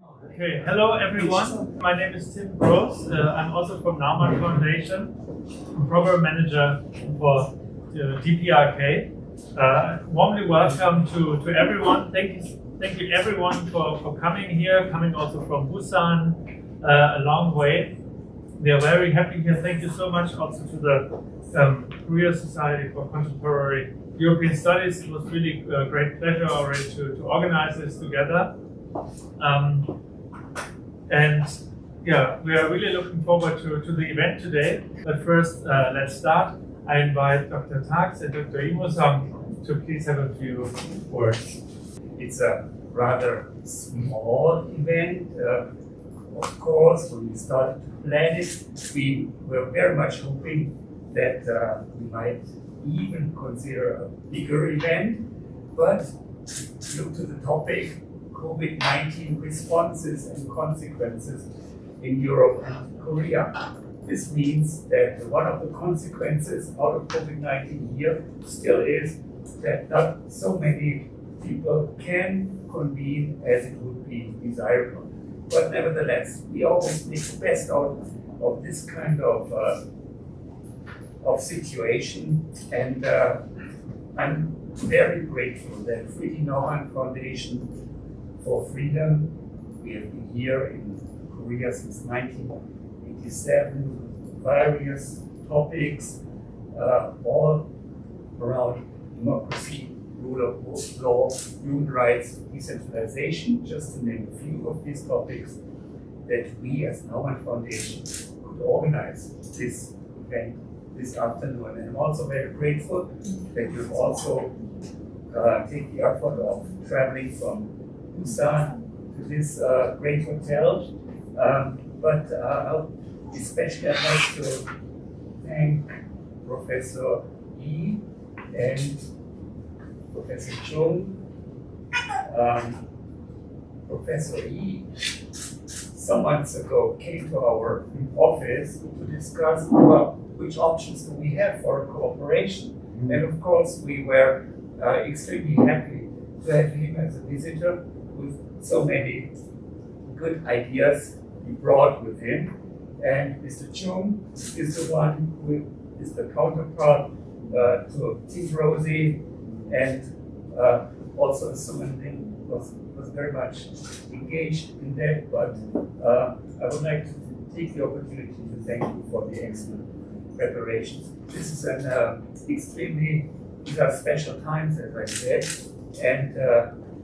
Okay, hello everyone. My name is Tim Gross. I'm also from Naumann Foundation. I'm Program Manager for DPRK. Warmly welcome to everyone. Thank you everyone for coming here, coming also from Busan, a long way. We are very happy here. Thank you so much also to the Korea Society for Contemporary European Studies. It was really a great pleasure already to organize this together. And yeah, we are really looking forward to the event today. But first, let's start. I invite Dr. Tax and Dr. Moosung to please have a few words. It's a rather small event. Of course, when we started to plan it, we were very much hoping that we might even consider a bigger event. But look to the topic, COVID-19 responses and consequences in Europe and Korea. This means that one of the consequences out of COVID-19 here still is that not so many people can convene as it would be desirable. But nevertheless, we always make the best out of this kind of situation, and I'm very grateful that Friedrich Naumann Foundation for Freedom, we have been here in Korea since 1987, various topics, all around democracy, rule of law, human rights, decentralization, just to name a few of these topics, that we as Naumann Foundation could organize this event this afternoon. And I'm also very grateful that you've also taken the effort of traveling from Busan to this great hotel. But especially I'd like to thank Professor Lee and Professor Chung. Professor Lee some months ago came to our office to discuss which options do we have for cooperation. And of course, we were extremely happy to have him as a visitor with so many good ideas he brought with him. And Mr. Chung is the one who is the counterpart to Tim Rosie, and also someone who was very much engaged in that. But I would like to take the opportunity to thank you for the excellent preparations. This is an these are special times, as I said, and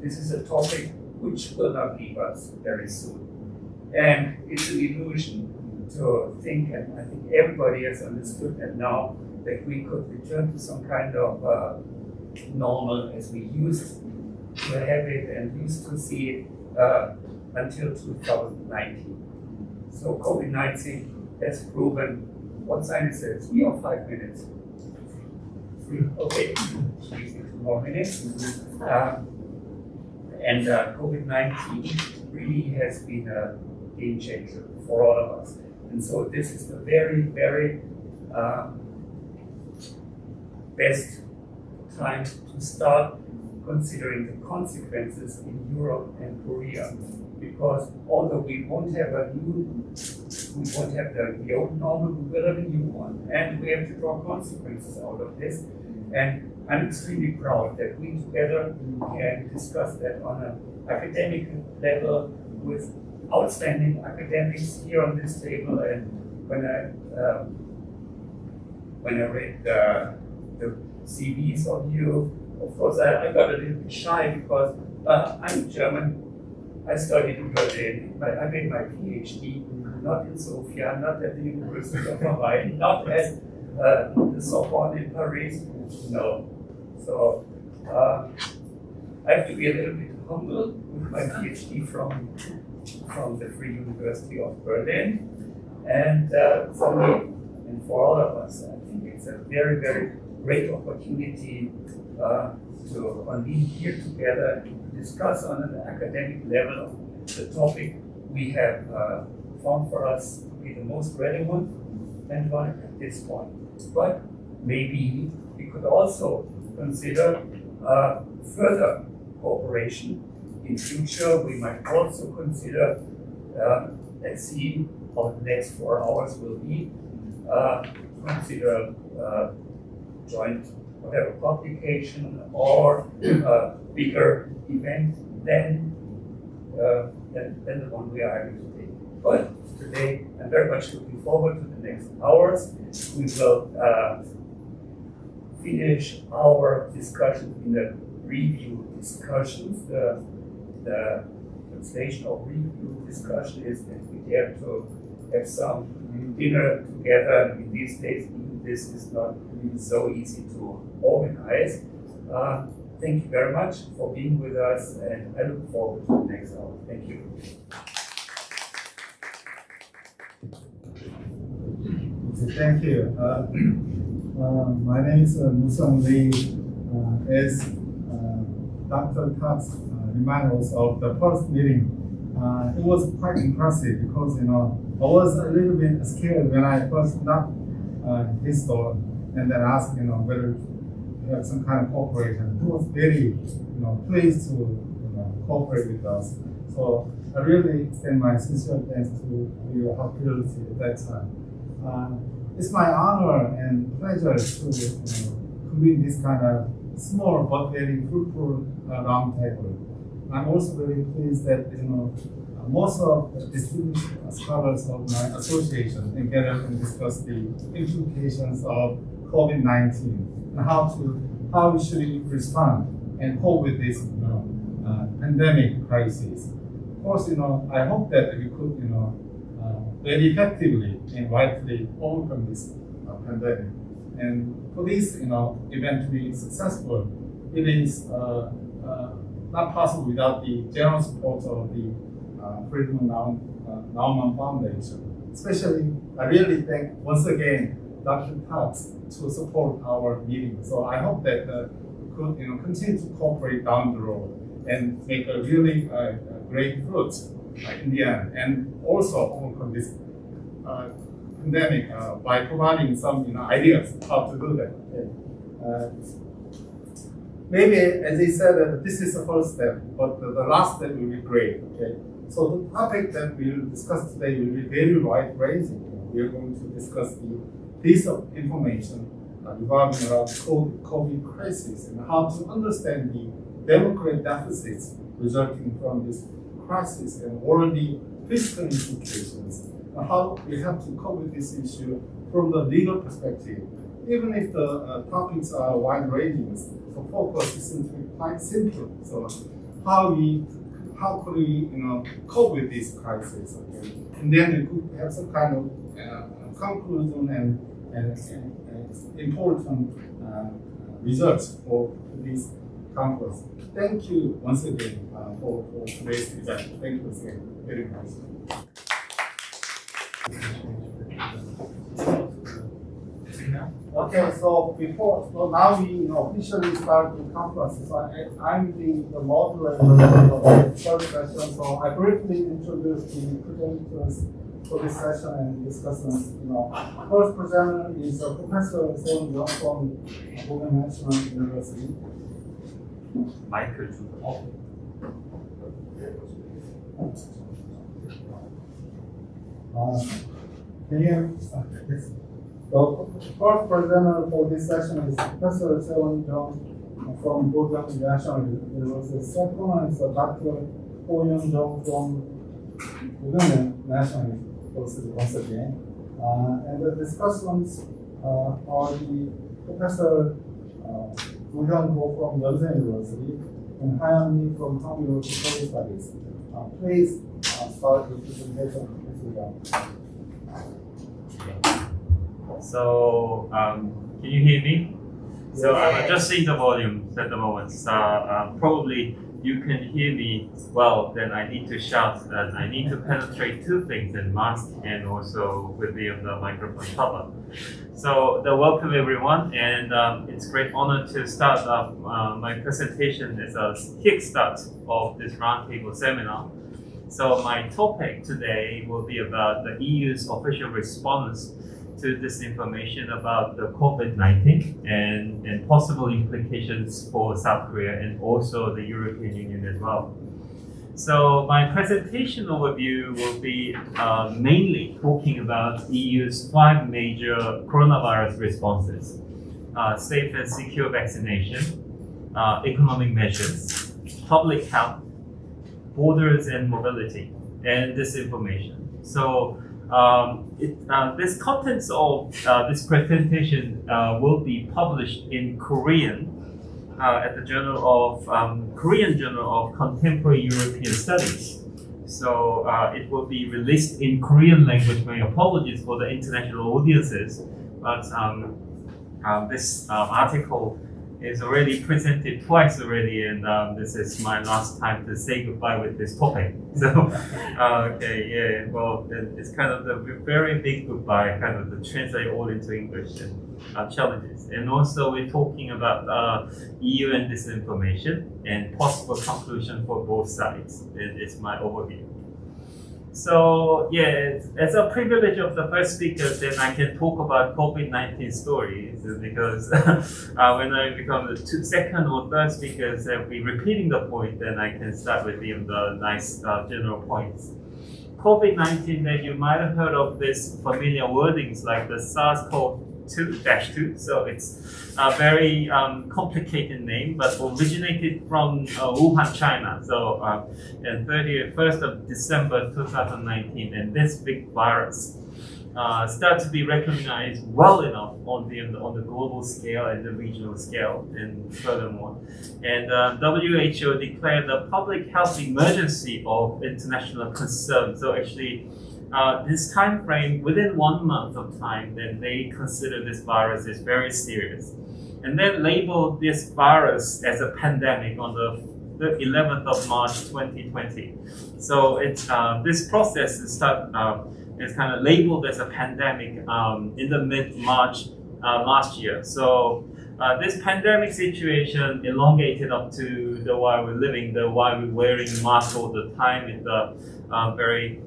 this is a topic which will not leave us very soon. And it's an illusion to think, and I think everybody has understood that now, that we could return to some kind of normal as we used to have it and used to see it until 2019. So COVID-19 has proven, what science says, 3 or 5 minutes? 3, okay, 2 more minutes. And COVID-19 really has been a game changer for all of us. And so this is the very, very best time to start considering the consequences in Europe and Korea. Because although we won't have the old normal, we will have a new one. And we have to draw consequences out of this. And I'm extremely proud that we together can discuss that on an academic level with outstanding academics here on this table. And when I read the CVs of you, of course I got a little bit shy because I'm German. I studied in Berlin. I made my PhD not in Sofia, not at the University of Hawaii, not at the Sorbonne in Paris. No. So I have to be a little bit humble with my PhD from the Free University of Berlin. And for me and for all of us, I think it's a very, very great opportunity to convene here together to discuss on an academic level the topic we have found for us to be the most relevant and one at this point. But maybe we could also consider further cooperation in future we might also consider, let's see how the next 4 hours will be, consider joint whatever publication or a bigger event than the one we are having today. But today, I'm very much looking forward to the next hours. We will finish our discussion in the review discussions. The translation of review discussion is that we dare to have some dinner together. In these days, even this is not really so easy to organize. Thank you very much for being with us, and I look forward to the next hour. Thank you. Thank you. My name is Moosung Lee. As Dr. Tubbs reminded us of the first meeting, it was quite impressive because I was a little bit scared when I first knocked his door and then asked whether we have some kind of cooperation. He was very pleased to cooperate with us. So I really extend my sincere thanks to your hospitality at that time. It's my honor and pleasure to convene this kind of small but very fruitful roundtable. I'm also very pleased that most of the distinguished scholars of my association together and discuss the implications of COVID-19 and how we should respond and cope with this pandemic crisis. Of course, I hope that we could very effectively and widely overcome this pandemic. And for this event to be successful, it is not possible without the general support of the Friedman Naumann Foundation. Especially, I really thank once again Dr. Tubbs to support our meeting. So I hope that we could continue to cooperate down the road and make a really great fruit in the end, and also overcome this pandemic by providing some ideas how to do that. Okay. Maybe, as he said, this is the first step, but the last step will be great. Okay. So the topic that we will discuss today will be very wide-ranging. We are going to discuss the piece of information revolving around the COVID crisis and how to understand the democratic deficits resulting from this crisis and all the fiscal implications, and how we have to cope with this issue from the legal perspective. Even if the topics are wide-ranging, the focus is simply quite simple. So how could we cope with this crisis? Okay? And then we could have some kind of conclusion and important results for this conference. Thank you once again for today's event. Thank you again very much. Okay, so now we officially start the conference. So I'm the moderator of the third session. So I briefly introduce the presenters for this session and discussants. First presenter is Professor Sae Won CHUNG from Moosung National University. 마이크를 주고. Yes. The first presenter for this session is Professor Sae Won CHUNG from Joohyun National University. Second one is Dr. Hoyoon JUNG from Joohyun National University once again. And the discussants are the Professor Joohyun GO from Yonsei University and Hayann LEE from Hong University Studies. Please start the presentation. So, can you hear me? So I'm adjusting the volume at the moment. So probably you can hear me well. Then I need to shout that I need to penetrate two things: in mask and also with the microphone cover. So welcome everyone, and it's a great honor to start my presentation as a kickstart of this roundtable seminar. So my topic today will be about the EU's official response to disinformation about the COVID-19 and possible implications for South Korea and also the European Union as well. So my presentation overview will be mainly talking about EU's 5 major coronavirus responses: safe and secure vaccination, economic measures, public health, borders and mobility, and disinformation. So this contents of this presentation will be published in Korean at the Korean Journal of Contemporary European Studies. So it will be released in Korean language. My apologies for the international audiences, but this article is already presented twice already, and this is my last time to say goodbye with this topic. So, okay, yeah, well, it's kind of the very big goodbye, kind of the translate all into English and challenges. And also we're talking about EU and disinformation and possible conclusion for both sides. It's my overview. So yeah, as a privilege of the first speaker, then I can talk about COVID-19 stories, because when I become the second or third speakers, I'll be repeating the point, then I can start with the nice general points. COVID-19, that you might have heard of this familiar wordings like the SARS-CoV-2-2, so it's a very complicated name, but originated from Wuhan, China. So on 31st of December 2019, and this big virus started to be recognized well enough on the global scale and the regional scale, and furthermore. And WHO declared a public health emergency of international concern. So actually, this time frame, within 1 month of time, then they consider this virus is very serious, and then labeled this virus as a pandemic on the 11th of March 2020. So it's this process is kind of labeled as a pandemic in the mid-March last year. So this pandemic situation elongated up to while we're living, while we're wearing masks all the time in the very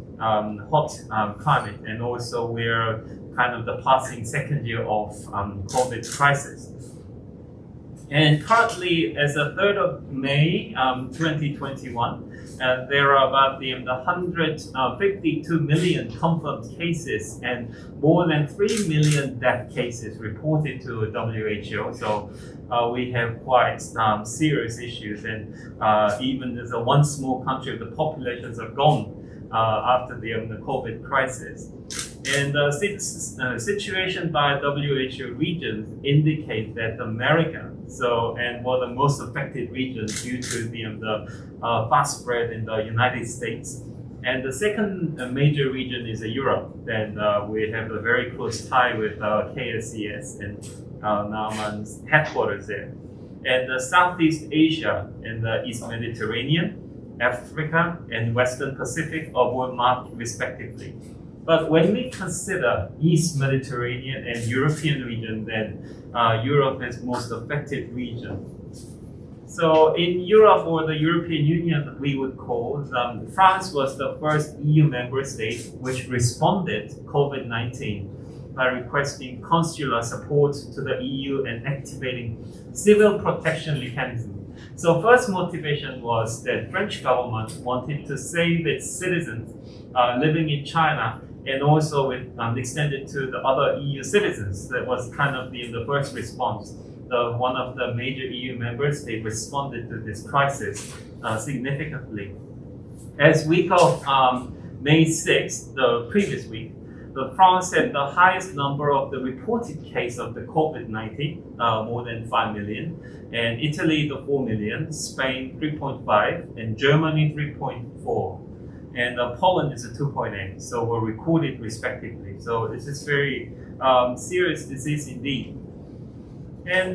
hot climate, and also we're kind of the passing second year of COVID crisis. And currently, as of 3rd of May 2021, there are about 152 million confirmed cases and more than 3 million death cases reported to WHO. So we have quite serious issues, and even as one small country, the populations are gone after the COVID crisis. And the situation by WHO regions indicate that America, and one of the most affected regions due to the fast spread in the United States. And the second major region is Europe. Then we have a very close tie with KSCES and Nauman's headquarters there. And Southeast Asia and the East Mediterranean, Africa, and Western Pacific were marked respectively. But when we consider East Mediterranean and European region, then Europe is most affected region. So in Europe, or the European Union, we would call, France was the first EU member state which responded to COVID-19 by requesting consular support to the EU and activating civil protection mechanism. So first motivation was that French government wanted to save its citizens living in China, and also extended to the other EU citizens. That was kind of the first response. One of the major EU members, they responded to this crisis significantly. As week of May 6th, the previous week, France had the highest number of the reported case of the COVID-19, more than 5 million, and Italy the 4 million, Spain 3.5, and Germany 3.4. And Poland is a 2.8, so were recorded respectively. So this is very serious disease indeed. And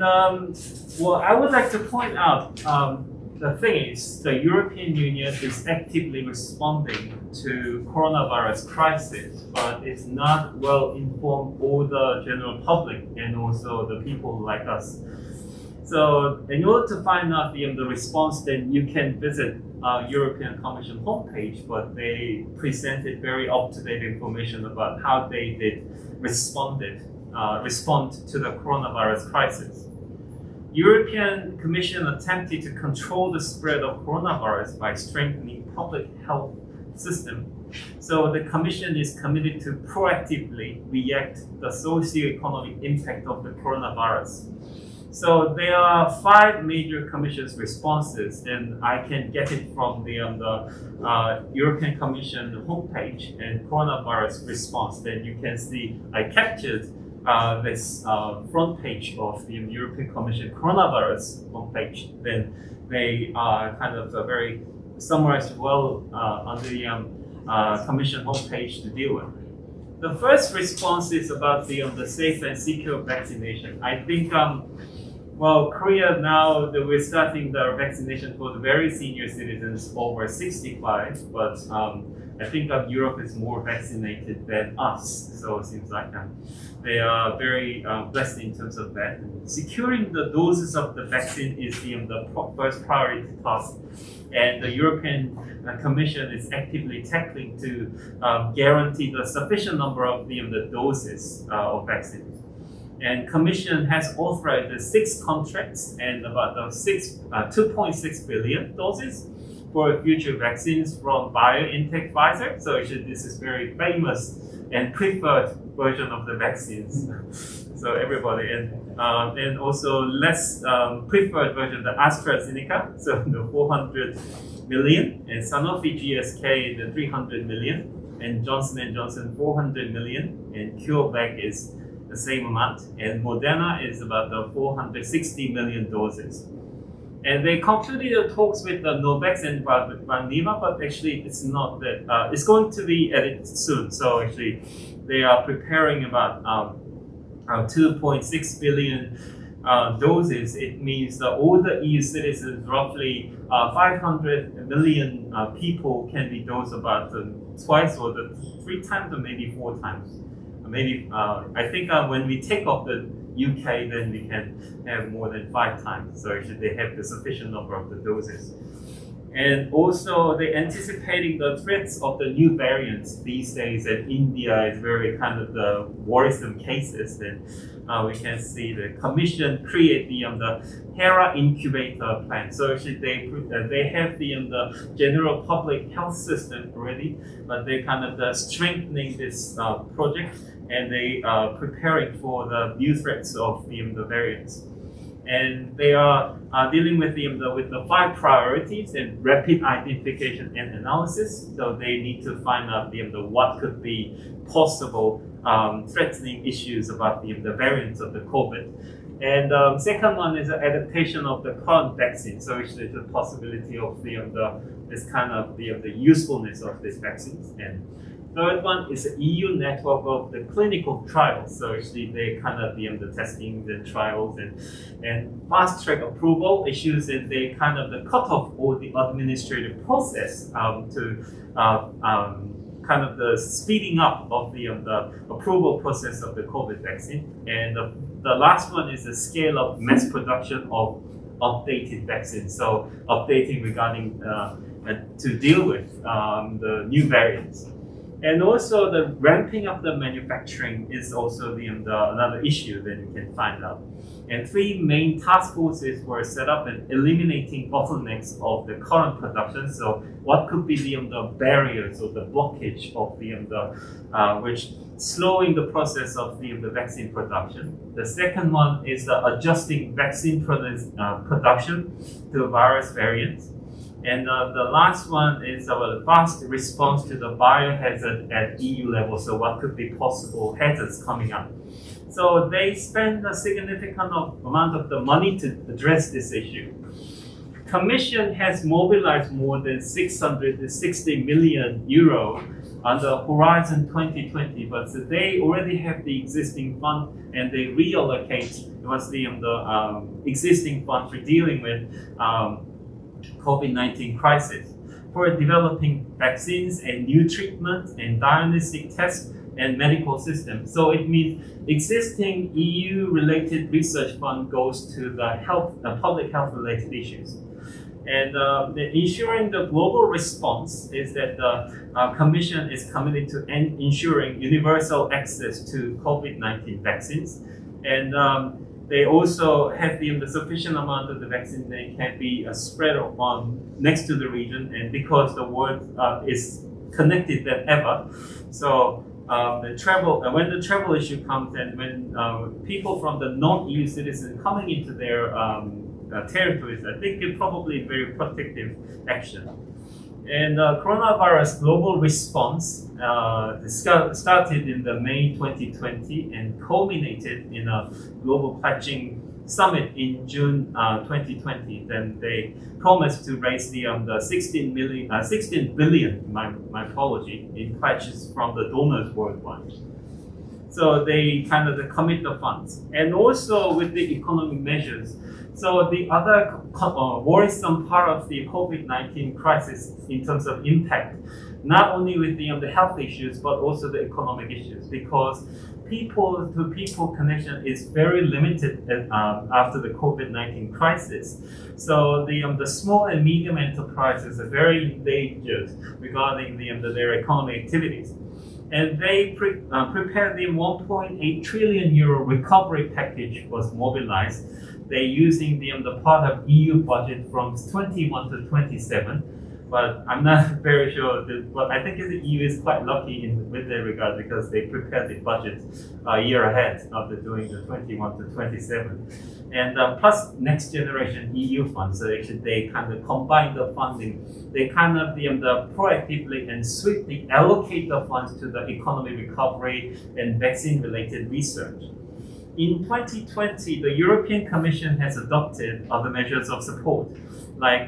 well, I would like to point out, the thing is, the European Union is actively responding to coronavirus crisis, but it's not well informed all the general public and also the people like us. So in order to find out the response, then you can visit European Commission homepage, but they presented very up-to-date information about how they did respond to the coronavirus crisis. European Commission attempted to control the spread of coronavirus by strengthening public health system. So the Commission is committed to proactively react the socio-economic impact of the coronavirus. So there are 5 major Commission's responses, and I can get it from the European Commission homepage and coronavirus response. Then you can see I captured this front page of the European Commission coronavirus homepage. Then they are kind of very summarized well on the Commission homepage to deal with. The first response is about the safe and secure vaccination. I think well, Korea now that we're starting the vaccination for the very senior citizens over 65, but I think Europe is more vaccinated than us. So it seems like they are very blessed in terms of that. Securing the doses of the vaccine is the first priority task, and the European Commission is actively tackling to guarantee the sufficient number of the doses of vaccine. And Commission has authorized the 6 contracts and about 2.6 billion doses for future vaccines from BioNTech Pfizer. So this is very famous and preferred version of the vaccines. So everybody, and also less preferred version, the AstraZeneca, so the 400 million, and Sanofi GSK, the 300 million, and Johnson & Johnson 400 million, and CureVac is the same amount, and Moderna is about the 460 million doses. And they concluded the talks with the Novax and Valneva, but actually it's not that, it's going to be added soon. So actually they are preparing about 2.6 billion doses. It means that all the EU citizens, roughly 500 million people can be dosed about twice or 3 times or maybe 4 times. Maybe I think when we take off the UK, then we can have more than 5 times. So actually they have the sufficient number of the doses. And also they're anticipating the threats of the new variants these days, and India is very kind of the worrisome cases. Then we can see the Commission create the HERA incubator plan. So actually they have the general public health system already, but they're kind of strengthening this project, and they are preparing for the new threats of the variants. And they are dealing with the 5 priorities and rapid identification and analysis. So they need to find out what could be possible threatening issues about the variants of the COVID. And second one is the adaptation of the current vaccine. So actually the possibility of this kind of the usefulness of these vaccines. And third one is the EU network of the clinical trials. So actually they kind of the testing, the trials, and fast track approval issues, and they kind of cut off all the administrative process to kind of the speeding up of the approval process of the COVID vaccine. And the last one is the scale of mass production of updated vaccines. So updating regarding to deal with the new variants. And also the ramping up the manufacturing is also another issue that you can find out. And 3 main task forces were set up in eliminating bottlenecks of the current production. So what could be the barriers or the blockage of which slowing the process of the vaccine production. The second one is the adjusting vaccine production to virus variants. And the last one is a fast response to the biohazard at EU level. So what could be possible hazards coming up? So they spend a significant amount of the money to address this issue. Commission has mobilized more than 660 million euro under Horizon 2020, but they already have the existing fund, and they reallocate what's the existing fund for dealing with COVID-19 crisis for developing vaccines and new treatments and diagnostic tests and medical systems. So it means existing EU-related research fund goes to the public health related issues. And ensuring the global response is that the Commission is committed to ensuring universal access to COVID-19 vaccines. And they also have the sufficient amount of the vaccine that can be spread on next to the region, and because the world is connected than ever. So the travel, when the travel issue comes, and when people from the non-EU citizens coming into their territories, I think it's probably a very protective action. And coronavirus global response started in the May 2020 and culminated in a global pledging summit in June 2020. Then they promised to raise the 16 billion, my apology, in pledges from the donors worldwide. So they kind of commit the funds. And also with the economic measures. So the other worrisome part of the COVID-19 crisis in terms of impact, not only with the health issues, but also the economic issues, because people-to-people connection is very limited after the COVID-19 crisis. So the small and medium enterprises are very endangered regarding their economic activities. And they prepared the 1.8 trillion euro recovery package was mobilized. They're using the part of EU budget from 21 to 27, but I'm not very sure. But I think the EU is quite lucky with that regard, because they prepared the budget a year ahead of doing the 21 to 27. And plus next generation EU funds. So actually they kind of combine the funding. They kind of proactively and swiftly allocate the funds to the economic recovery and vaccine related research. In 2020, the European Commission has adopted other measures of support, like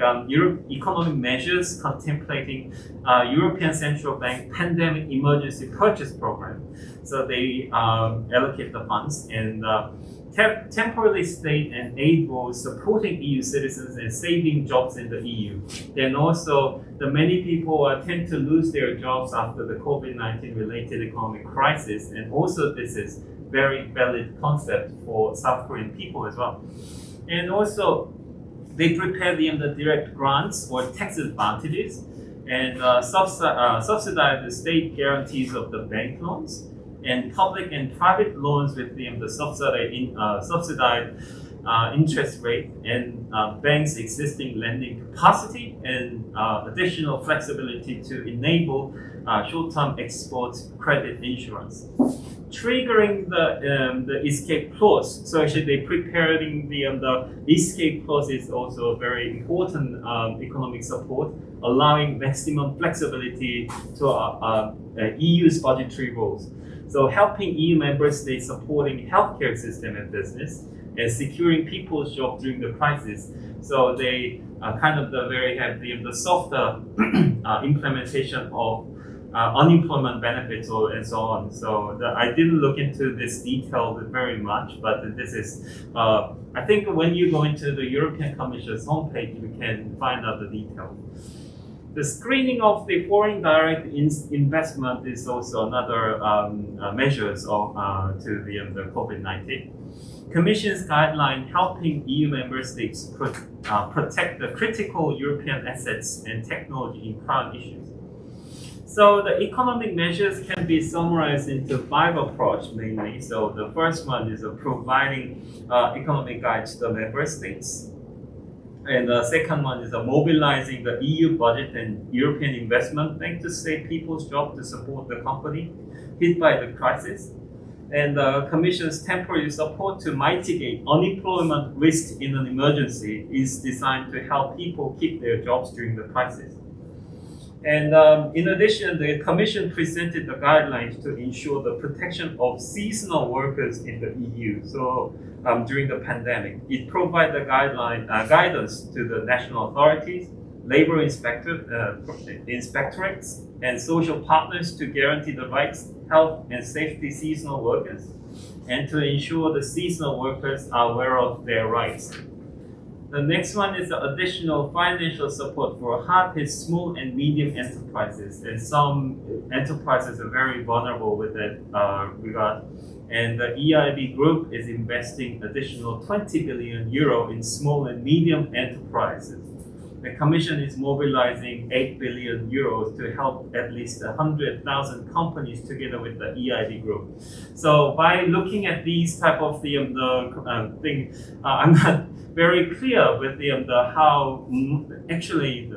economic measures contemplating European Central Bank Pandemic Emergency Purchase Program. So they allocate the funds, and temporary state and aid roles supporting EU citizens and saving jobs in the EU. Then also, the many people tend to lose their jobs after the COVID-19 related economic crisis, and also this is very valid concept for South Korean people as well. And also, they prepare the direct grants or tax advantages, and subsidize the state guarantees of the bank loans, and public and private loans with the subsidized interest rate, and banks' existing lending capacity, and additional flexibility to enable short-term export credit insurance. Triggering the escape clause. So actually, they preparing the escape clause is also a very important economic support, allowing maximum flexibility to EU's budgetary rules. So helping EU member states supporting healthcare system and business, and securing people's jobs during the crisis. So they kind of have the softer implementation of unemployment benefits and so on. So I didn't look into this detail very much, but this is, I think when you go into the European Commission's homepage, you can find out the details. The screening of the foreign direct investment is also another measures to the COVID-19. Commission's guideline helping EU member states protect the critical European assets and technology in crowd issues. So the economic measures can be summarized into 5 approaches mainly. So the first one is providing economic guides to the member states. And the second one is mobilizing the EU budget and European Investment Bank to save people's jobs to support the company hit by the crisis. And the Commission's temporary support to mitigate unemployment risk in an emergency is designed to help people keep their jobs during the crisis. And in addition, the Commission presented the guidelines to ensure the protection of seasonal workers in the EU. So during the pandemic, it provided the guidance to the national authorities, labor inspectorates, and social partners to guarantee the rights, health, and safety seasonal workers, and to ensure the seasonal workers are aware of their rights. The next one is the additional financial support for hard-hit small and medium enterprises, and some enterprises are very vulnerable with that regard. And the EIB group is investing additional 20 billion euro in small and medium enterprises. the Commission is mobilizing 8 billion euros to help at least 100,000 companies together with the EID group. So by looking at these type of thing, I'm not very clear with the how actually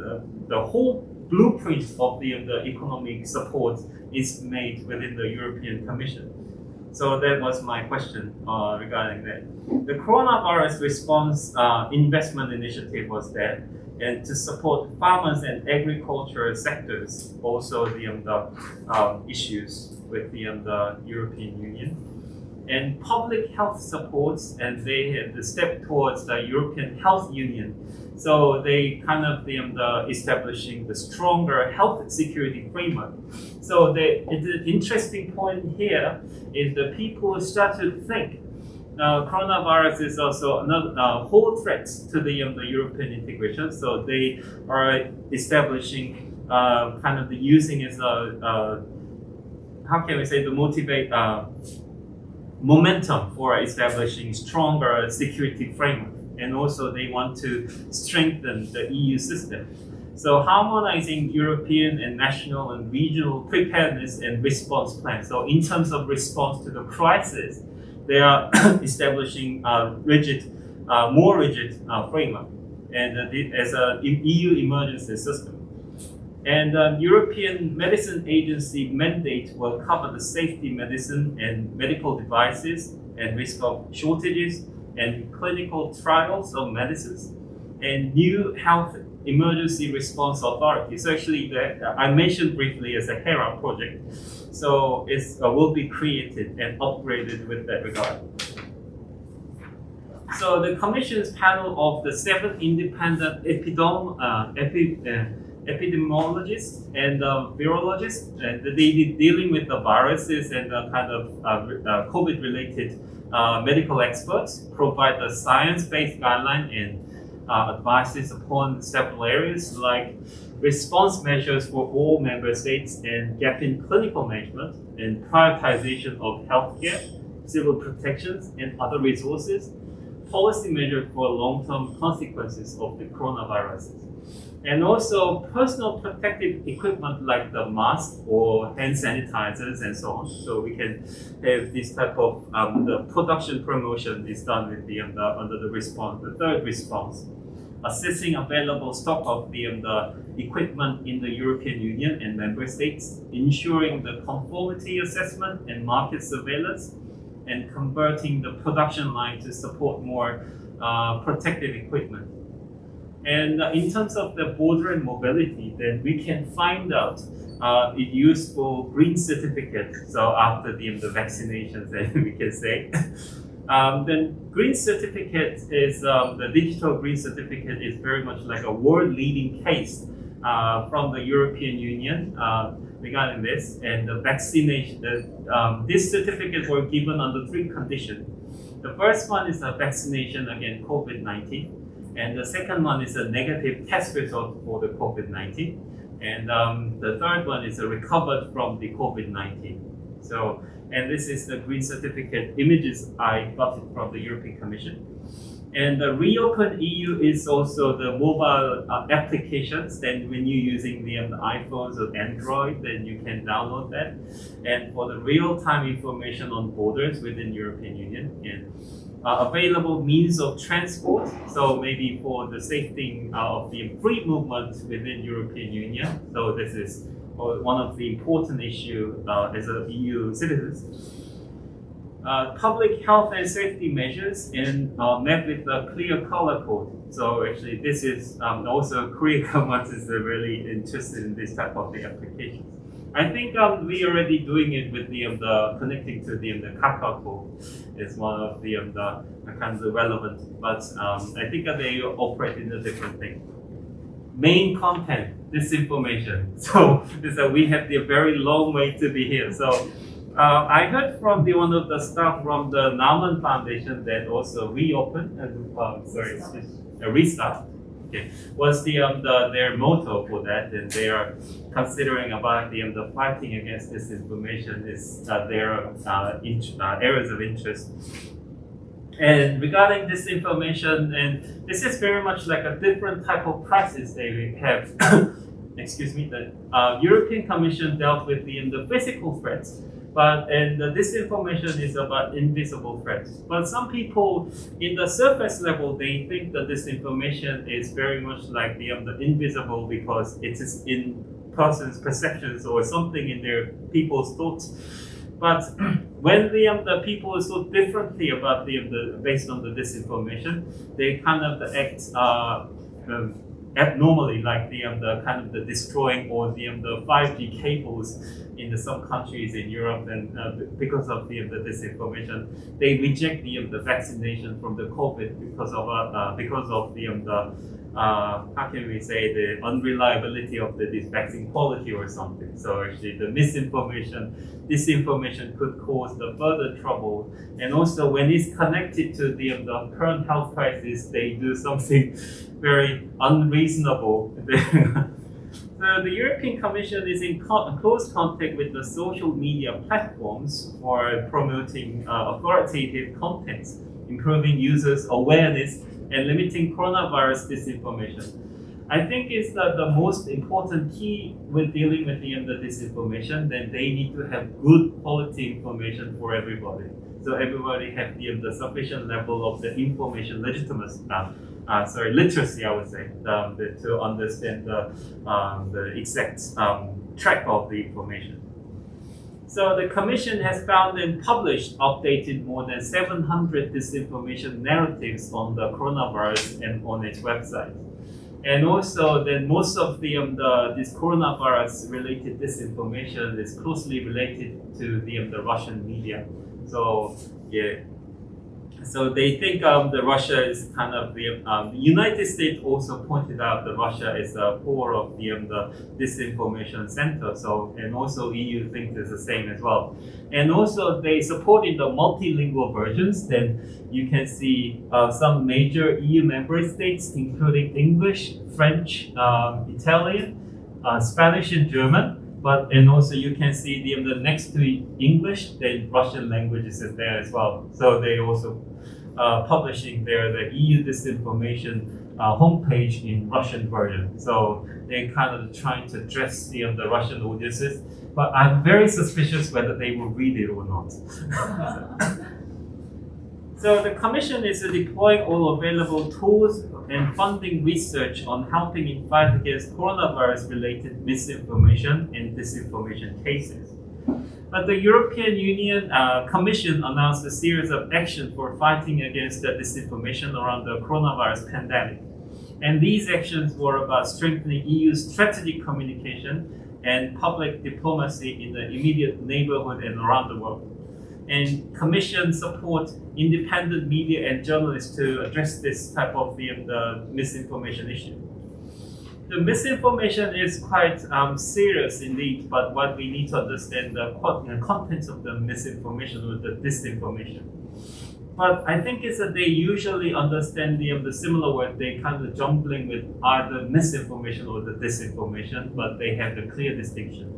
the whole blueprint of the economic support is made within the European Commission. So that was my question regarding that. The coronavirus response investment initiative was there, and to support farmers and agricultural sectors, also the issues with the European Union. And public health supports, and they had the step towards the European Health Union. So they kind of establishing the stronger health security framework. So the interesting point here is that people start to think coronavirus is also another whole threat to the European integration. So they are establishing kind of the using as a how can we say the motivate momentum for establishing stronger security framework. And also they want to strengthen the EU system. So harmonizing European and national and regional preparedness and response plans. So in terms of response to the crisis, they are establishing more rigid framework and as an EU emergency system. And European Medicine Agency mandate will cover the safety medicine and medical devices and risk of shortages and clinical trials of medicines and new health emergency response authority. So actually I mentioned briefly as a HERA project. So it will be created and upgraded with that regard. So the Commission's panel of the 7 independent epidemiologists and virologists, and they dealing with the viruses and the kind of COVID-related medical experts, provide the science-based guideline and advices upon several areas like response measures for all member states and gap in clinical management and prioritization of healthcare, civil protections and other resources, policy measures for long-term consequences of the coronavirus. And also personal protective equipment like the mask or hand sanitizers and so on. So we can have this type of the production promotion is done with the under the response, the third response, assessing available stock of the equipment in the European Union and member states, ensuring the conformity assessment and market surveillance, and converting the production line to support more protective equipment. And in terms of the border and mobility, then we can find out it useful green certificate. So after the vaccinations, then we can say. Then green certificate is, the digital green certificate is very much like a world-leading case from the European Union regarding this. And the vaccination, this certificate were given under 3 conditions. The first one is a vaccination against COVID-19. And the second one is a negative test result for the COVID-19. And the third one is a recovered from the COVID-19. So, and this is the green certificate images I got it from the European Commission. And the Reopen EU is also the mobile applications. Then when you're using the iPhones or Android, then you can download that. And for the real-time information on borders within European Union and available means of transport. So maybe for the safety of the free movement within European Union. So this is one of the important issues as a EU citizens. Public health and safety measures and met with a clear color code. So actually this is also Korea government is really interested in this type of the applications. I think we already doing it with the connecting to the Kakao code is one of the kind of relevant, but I think they operate in a different thing. Main content, disinformation. So we have the very long way to be here. So I heard from one of the staff from the Nauman Foundation that also reopen and restart. Okay, was their motto for that, and they are considering about the fighting against disinformation is their areas of interest. And regarding disinformation, and this is very much like a different type of crisis they have. Excuse me. The European Commission dealt with the physical threats, and the disinformation is about invisible threats. But some people, in the surface level, they think that disinformation is very much like the invisible because it is in person's perceptions or something in their people's thoughts. But when the people thought differently about based on the disinformation, they kind of act abnormally, like the kind of the destroying or the 5G cables in some countries in Europe, and because of the disinformation, they reject the vaccination from the COVID because of the how can we say, the unreliability of this vaccine quality or something. So actually the disinformation could cause the further trouble. And also when it's connected to the current health crisis, they do something very unreasonable. So the European Commission is in close contact with the social media platforms for promoting authoritative contents, improving users' awareness, and limiting coronavirus disinformation. I think it's the most important key with dealing with the disinformation. Then they need to have good quality information for everybody. So everybody have the sufficient level of the information literacy, I would say, to understand the exact track of the information. So the Commission has found and published, updated more than 700 disinformation narratives on the coronavirus and on its website. And also that most of this coronavirus related disinformation is closely related to the Russian media. So yeah. So they think the Russia is kind of the United States also pointed out that Russia is a core of the disinformation center. So, and also EU thinks it's the same as well. And also they supported the multilingual versions. Then you can see some major EU member states, including English, French, Italian, Spanish, and German. And also you can see the next to English, the Russian languages is there as well. So they also publishing the EU disinformation homepage in Russian version. So they're kind of trying to address the Russian audiences, but I'm very suspicious whether they will read it or not. So the Commission is deploying all available tools and funding research on helping in fight against coronavirus-related misinformation and disinformation cases. But the European Union Commission announced a series of actions for fighting against the disinformation around the coronavirus pandemic. And these actions were about strengthening EU's strategic communication and public diplomacy in the immediate neighborhood and around the world. And Commission support independent media and journalists to address this type of the misinformation issue. The misinformation is quite serious indeed, but what we need to understand the contents of the misinformation or the disinformation. But I think it's that they usually understand the similar word. They kind of jumbling with either misinformation or the disinformation, but they have the clear distinction.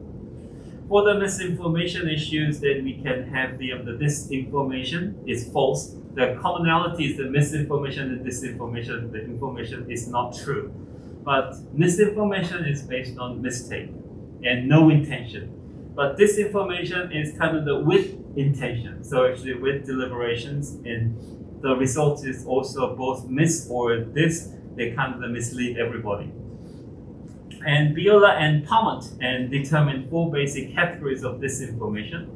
For the misinformation issues, then we can have the disinformation is false. The commonality is the misinformation and disinformation. The information is not true. But misinformation is based on mistake and no intention. But disinformation is kind of the with intention. So actually with deliberations, and the result is also both mis or dis. They kind of mislead everybody. And Viola and Palmont and determined 4 basic categories of disinformation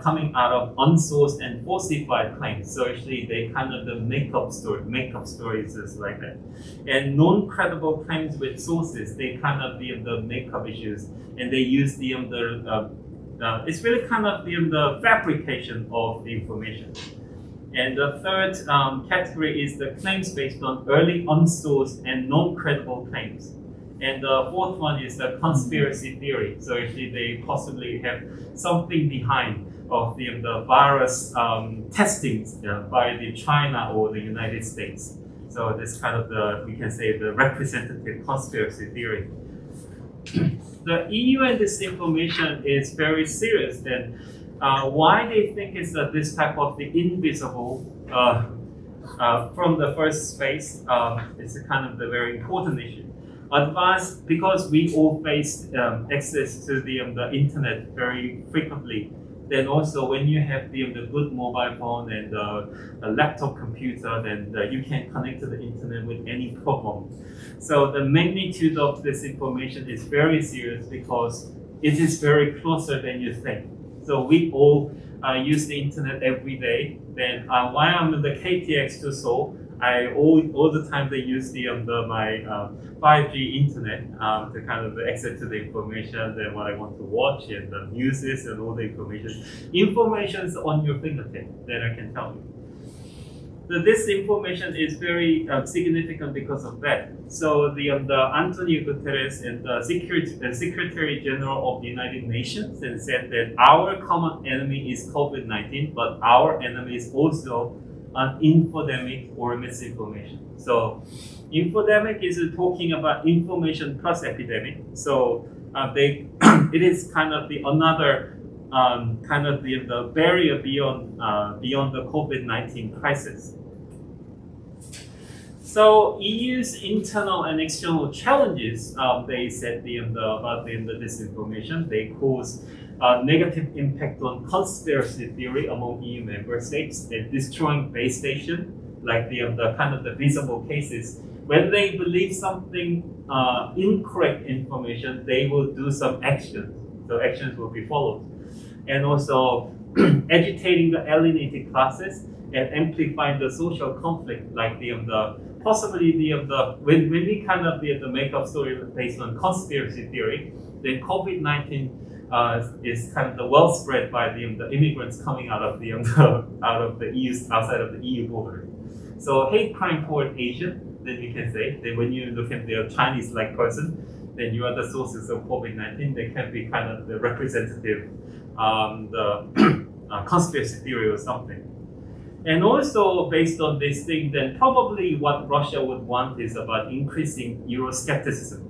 coming out of unsourced and falsified claims. So actually they kind of the make-up stories is like that. And non-credible claims with sources, they kind of the make-up issues, and they use it's really kind of the fabrication of the information. And the third category is the claims based on early unsourced and non-credible claims. And the fourth one is the conspiracy theory. So actually they possibly have something behind of the virus testings by the China or the United States. So this kind of we can say the representative conspiracy theory. The EU and disinformation is very serious. Then why they think is that this type of the invisible from the first space is a kind of the very important issue. Advanced, because we all face access to the internet very frequently. Then also when you have the good mobile phone and a laptop computer, then you can connect to the internet with any problem. So the magnitude of this information is very serious because it is very closer than you think. So we all use the internet every day. Then while I'm in the KTX to Seoul, I all the time they use my 5G internet to kind of access to the information and what I want to watch and the news and all the information. Information is on your fingertip, that I can tell you. So this information is very significant because of that. So the Antonio Guterres and the Secretary General of the United Nations and said that our common enemy is COVID-19, but our enemy is also an infodemic or misinformation. So infodemic is talking about information plus epidemic. So it is kind of the another kind of the barrier beyond the COVID-19 crisis. So EU's internal and external challenges, they said about the disinformation. They cause negative impact on conspiracy theory among EU member states and destroying base station, like the kind of the visible cases. When they believe something incorrect information, they will do some action. So actions will be followed. And also agitating the alienated classes and amplifying the social conflict, like possibly when we kind of make up story based on conspiracy theory, then COVID-19 is kind of the well spread by the immigrants coming out of the EU, outside of the EU border. So hate crime toward Asian, then you can say that when you look at the Chinese-like person, then you are the sources of COVID-19. They can be kind of the representative, conspiracy theory or something. And also based on this thing, then probably what Russia would want is about increasing Euroscepticism.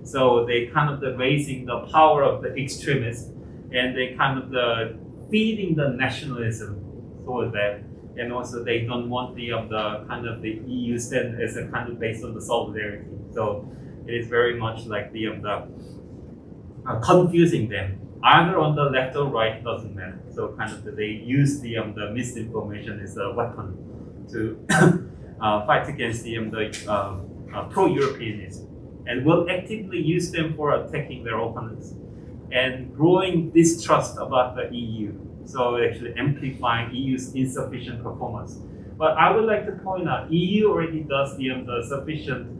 So they kind of raising the power of the extremists, and they kind of feeding the nationalism toward that. And also they don't want the kind of the EU stand as a kind of based on the solidarity. So it is very much like the confusing them. Either on the left or right, doesn't matter. So kind of they use the misinformation as a weapon to fight against the pro-Europeanism, and will actively use them for attacking their opponents and growing distrust about the EU. So actually amplifying EU's insufficient performance. But I would like to point out, EU already does the sufficient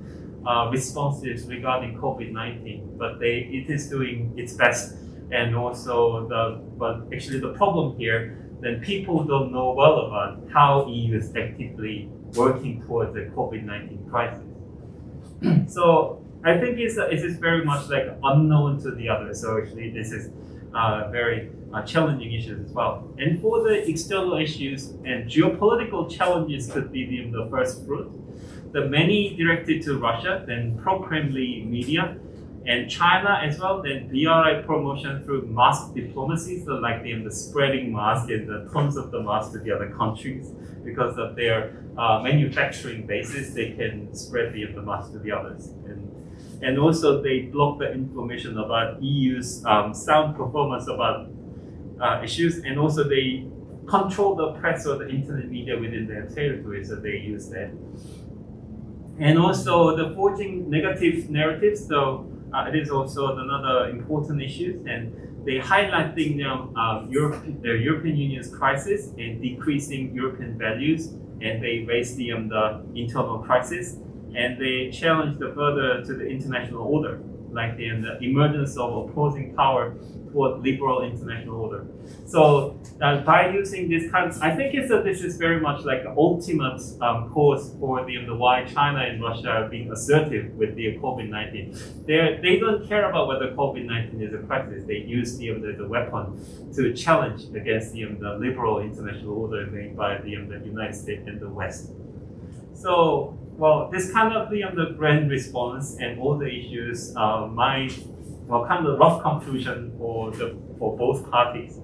responses regarding COVID-19, but it is doing its best. And also but actually the problem here, then people don't know well about how EU is actively working towards the COVID-19 crisis. So I think it is very much like unknown to the others. So actually this is very challenging issues as well. And for the external issues and geopolitical challenges could be the first fruit. The many directed to Russia, then pro-Kremlin media, and China as well, then BRI promotion through mask diplomacy, so like the spreading mask and the tons of the mask to the other countries. Because of their manufacturing basis, they can spread the mask to the others. And also they block the information about EU's sound performance about issues, and also they control the press or the internet media within their territory, so they use that. And also the forging negative narratives, so it is also another important issue, and they highlighting the European Union's crisis and decreasing European values, and they raise the internal crisis, and they challenge further to the international order, like the emergence of opposing power toward liberal international order. So by using this kind, I think this is very much like an ultimate cause for the why China and Russia are being assertive with the COVID-19. They don't care about whether COVID-19 is a crisis. They use the weapon to challenge against the liberal international order made by the United States and the West. So, well, this kind of the grand response and all the issues kind of rough conclusion for both parties.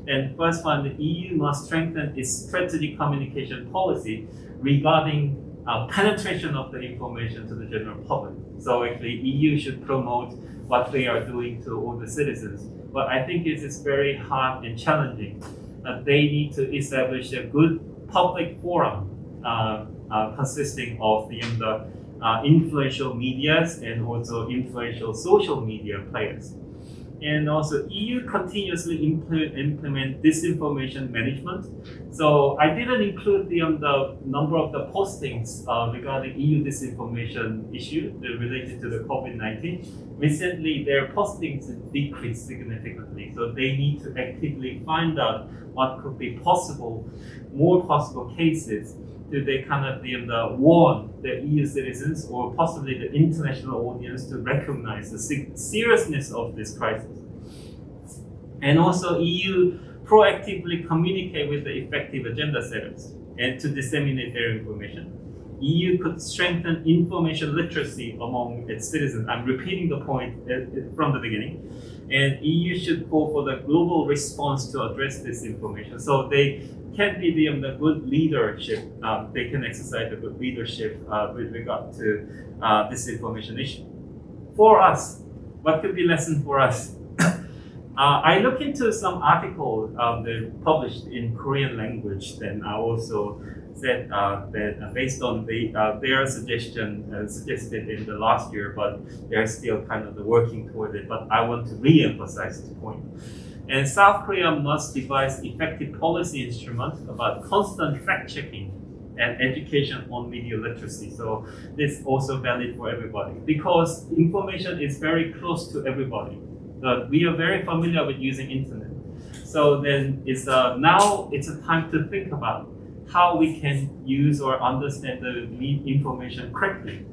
And first one, the EU must strengthen its strategic communication policy regarding penetration of the information to the general public. So actually, EU should promote what they are doing to all the citizens. But I think it is very hard and challenging. They need to establish a good public forum consisting of the influential medias and also influential social media players. And also EU continuously implement disinformation management. So I didn't include the number of the postings regarding EU disinformation issue related to the COVID-19. Recently, their postings decreased significantly. So they need to actively find out what could be more possible cases to they kind of warn the EU citizens or possibly the international audience to recognize the seriousness of this crisis. And also EU proactively communicate with the effective agenda setters and to disseminate their information. EU could strengthen information literacy among its citizens. I'm repeating the point from the beginning. And EU should call for the global response to address this information. So they can be the good leadership. They can exercise the good leadership with regard to this information issue. For us, what could be lesson for us? I look into some articles that published in Korean language. Then I also said that based on their suggestion suggested in the last year, but they're still kind of working toward it. But I want to re-emphasize this point. And South Korea must devise effective policy instruments about constant fact-checking and education on media literacy. So this is also valid for everybody because information is very close to everybody. We are very familiar with using internet. So then now it's a time to think about how we can use or understand the information correctly.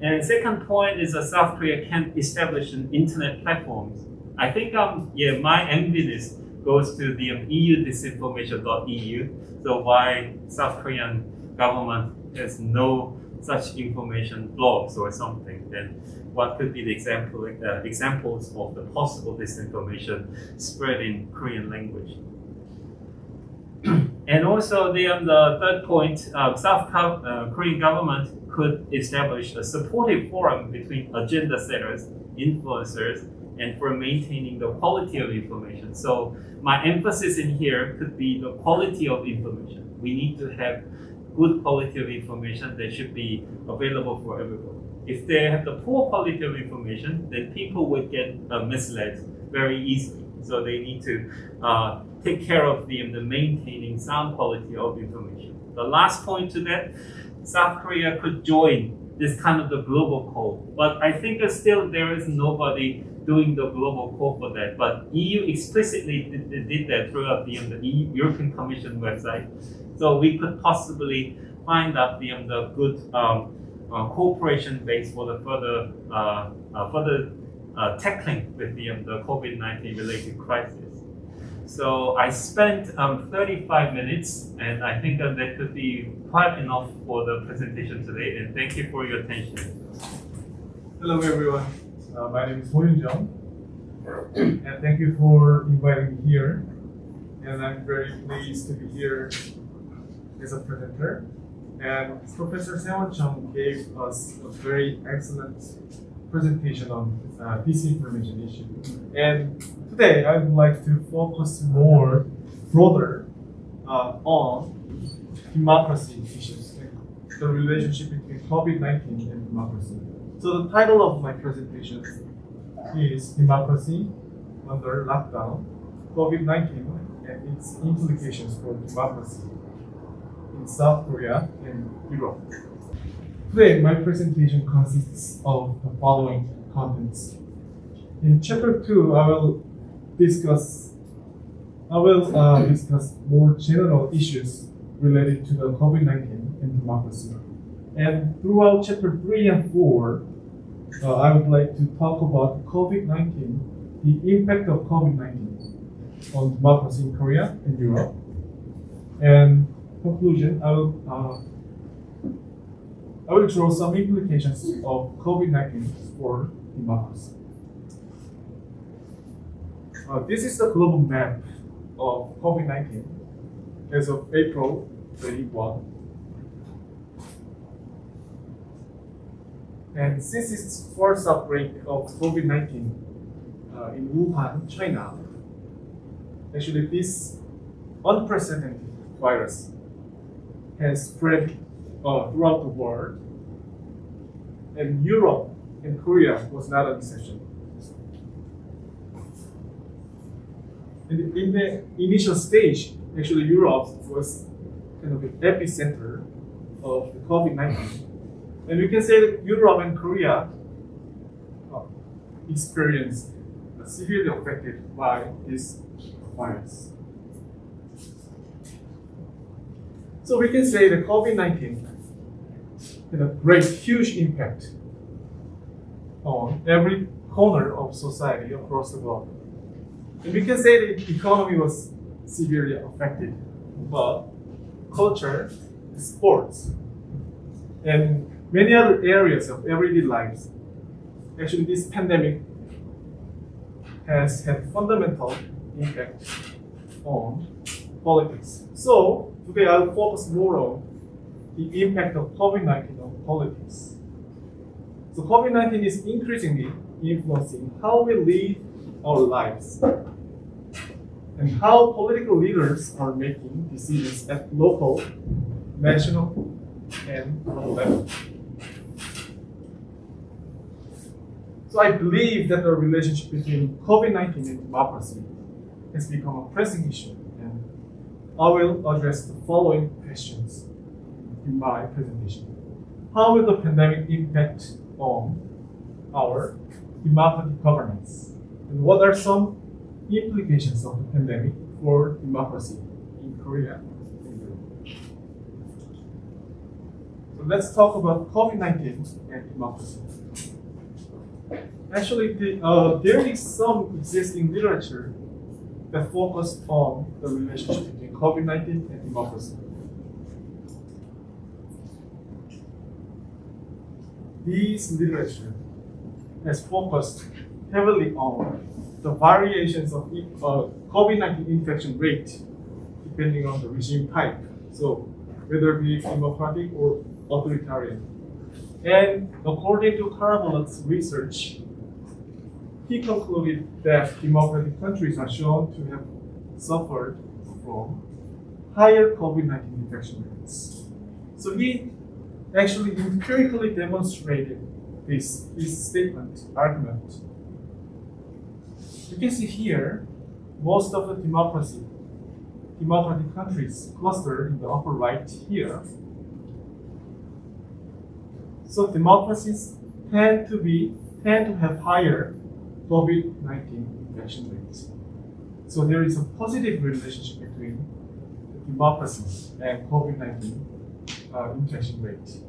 And second point is that South Korea can establish an internet platforms. I think my enviness goes to the EU disinformation.eu. So why South Korean government has no such information blogs or something, then what could be the examples of the possible disinformation spread in Korean language? And also the third point, South Korean government could establish a supportive forum between agenda setters, influencers, and for maintaining the quality of information. So my emphasis in here could be the quality of information. We need to have good quality of information that should be available for everyone. If they have the poor quality of information, then people would get misled very easily. So they need to take care of the maintaining sound quality of information. The last point to that, South Korea could join this kind of the global call. But I think still there is nobody doing the global call for that. But EU explicitly did that throughout the European Commission website. So we could possibly find out the good cooperation base for the further tackling with the COVID-19 related crisis. So I spent 35 minutes, and I think that could be quite enough for the presentation today. And thank you for your attention. Hello, everyone. My name is Hoyoon JUNG, and thank you for inviting me here. And I'm very pleased to be here as a presenter. And Professor Sae Won CHUNG gave us a very excellent presentation on disinformation issue. And today I would like to focus more broader on democracy issues, the relationship between COVID-19 and democracy. So the title of my presentation is Democracy Under Lockdown, COVID-19 and its implications for democracy in South Korea and Europe. Today, my presentation consists of the following contents. In chapter 2, I will discuss more general issues related to the COVID-19 and democracy. And throughout chapter 3 and 4, I would like to talk about COVID-19, the impact of COVID-19 on democracy in Korea and Europe. And conclusion, I will draw some implications of COVID-19 for democracy. This is the global map of COVID-19 as of April 21. And since its first outbreak of COVID-19 in Wuhan, China, actually this unprecedented virus has spread throughout the world, and Europe and Korea was not an exception. In the initial stage, actually Europe was kind of the epicenter of the COVID-19. And we can say that Europe and Korea experienced severely affected by this virus. So we can say that COVID-19 had a great, huge impact on every corner of society across the globe. And we can say the economy was severely affected, but culture, sports, and many other areas of everyday lives, actually this pandemic has had fundamental impact on politics. So today I'll focus more on the impact of COVID-19 on politics. So COVID-19 is increasingly influencing how we live our lives and how political leaders are making decisions at local, national, and global level. So I believe that the relationship between COVID-19 and democracy has become a pressing issue, and I will address the following questions in my presentation. How will the pandemic impact on our democratic governance? And what are some implications of the pandemic for democracy in Korea and Europe? So let's talk about COVID-19 and democracy. Actually, there is some existing literature that focused on the relationship between COVID-19 and democracy. This literature has focused heavily on the variations of COVID-19 infection rate depending on the regime type. So whether it be democratic or authoritarian. And according to Karabulat's research, he concluded that democratic countries are shown to have suffered from higher COVID-19 infection rates. So he actually empirically demonstrated this argument. You can see here, most of the democratic countries clustered in the upper right here. So democracies tend to have higher COVID-19 infection rates. So there is a positive relationship between democracy and COVID-19 infection rate.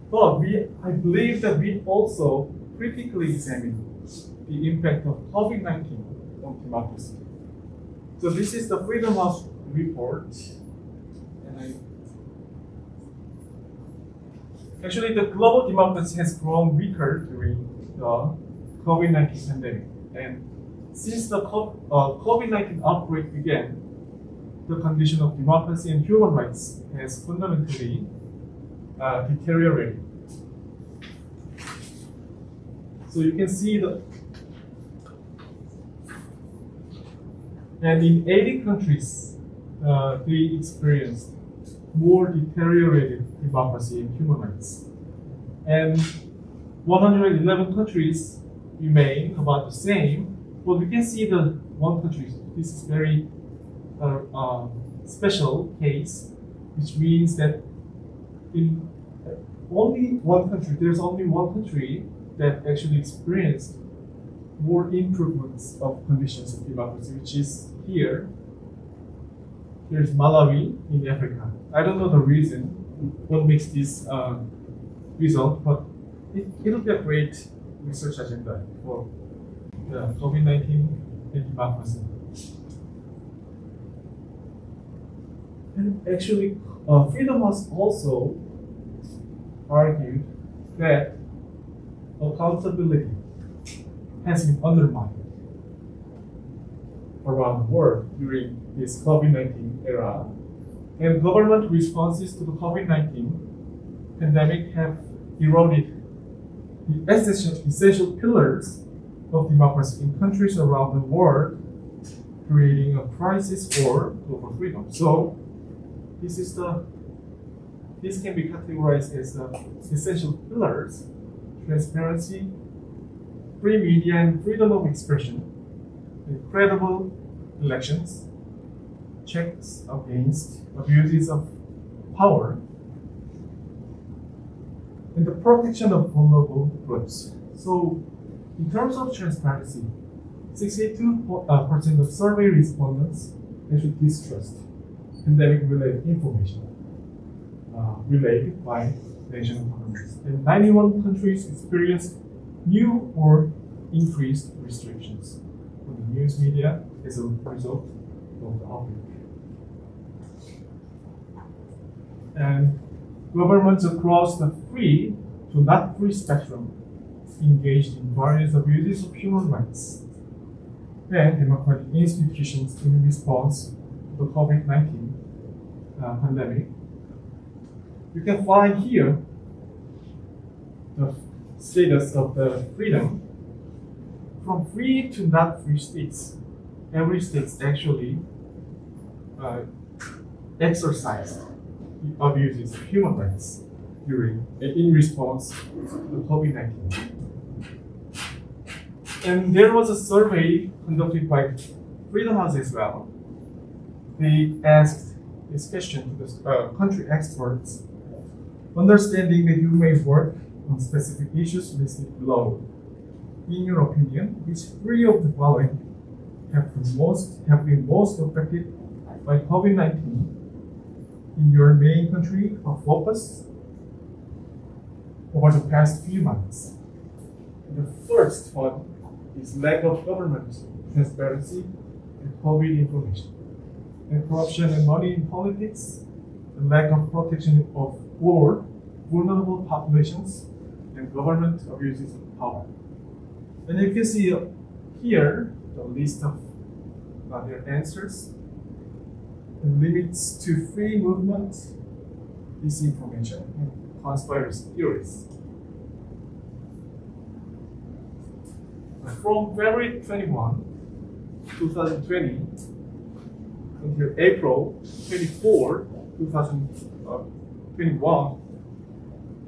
But I believe that we also critically examine the impact of COVID-19 on democracy. So this is the Freedom House report. Actually, the global democracy has grown weaker during the COVID-19 pandemic. And since the COVID-19 outbreak began, the condition of democracy and human rights has fundamentally deteriorated. So you can see and in 80 countries, they experienced more deteriorated democracy and human rights. And 111 countries remain about the same, but we can see the one country, this is very special case, which means that in only one country, there's only one country that actually experienced more improvements of conditions of democracy, which is here. Here's Malawi in Africa. I don't know the reason, what makes this result, but it'll be a great research agenda for COVID-19 and democracy. And actually, Freedom House also argued that accountability has been undermined. around the world during this COVID-19 era. And government responses to the COVID-19 pandemic have eroded the essential pillars of democracy in countries around the world, creating a crisis for global freedom. So this can be categorized as the essential pillars: transparency, free media and freedom of expression, credible elections, checks against abuses of power, and the protection of vulnerable groups. So, in terms of transparency, 62% of survey respondents actually distrust pandemic-related information relayed by national governments. And 91 countries experienced new or increased restrictions on the news media as a result of the outbreak. And governments across the free to not free spectrum engaged in various abuses of human rights and democratic institutions in response to the COVID-19 pandemic. You can find here the status of the freedom from free to not free states. Every state actually exercised abuses of human rights in response to the COVID-19. And there was a survey conducted by Freedom House as well. They asked this question to the country experts, understanding that you may work on specific issues listed below. In your opinion, which three of the following have been most affected by COVID-19 in your main country of focus over the past few months? The first one is lack of government transparency and COVID information, and corruption and money in politics, and lack of protection of poor, vulnerable populations, and government abuses of power. And you can see here the list of their answers. The limits to free movement, disinformation, and conspiracy theories. From February 21, 2020 until April 24, 2021,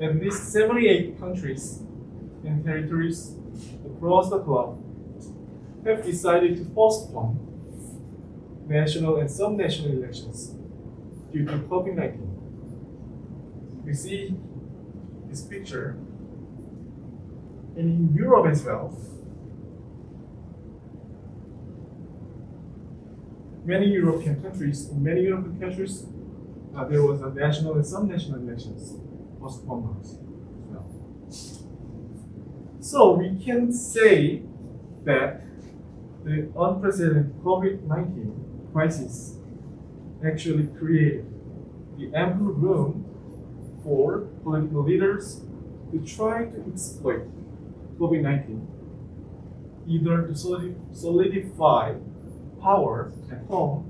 at least 78 countries and territories across the globe have decided to postpone national and sub-national elections due to COVID-19. We see this picture, and in Europe as well, many European countries, there was a national and sub-national elections postponed as well. So we can say that the unprecedented COVID-19 crisis actually created the ample room for political leaders to try to exploit COVID-19 either to solidify power at home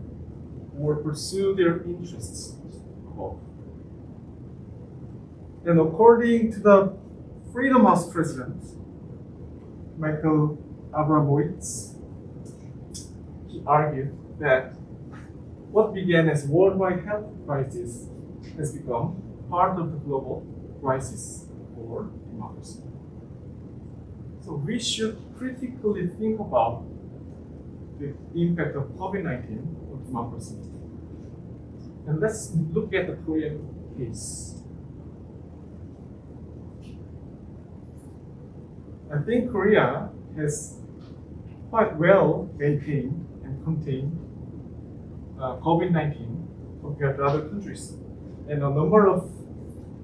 or pursue their interests abroad. And according to the Freedom House president, Michael Abramowitz, he argued that what began as worldwide health crisis has become part of the global crisis for democracy. So we should critically think about the impact of COVID-19 on democracy. And let's look at the Korean case. I think Korea has quite well maintained and contained COVID-19 compared to other countries. And a number of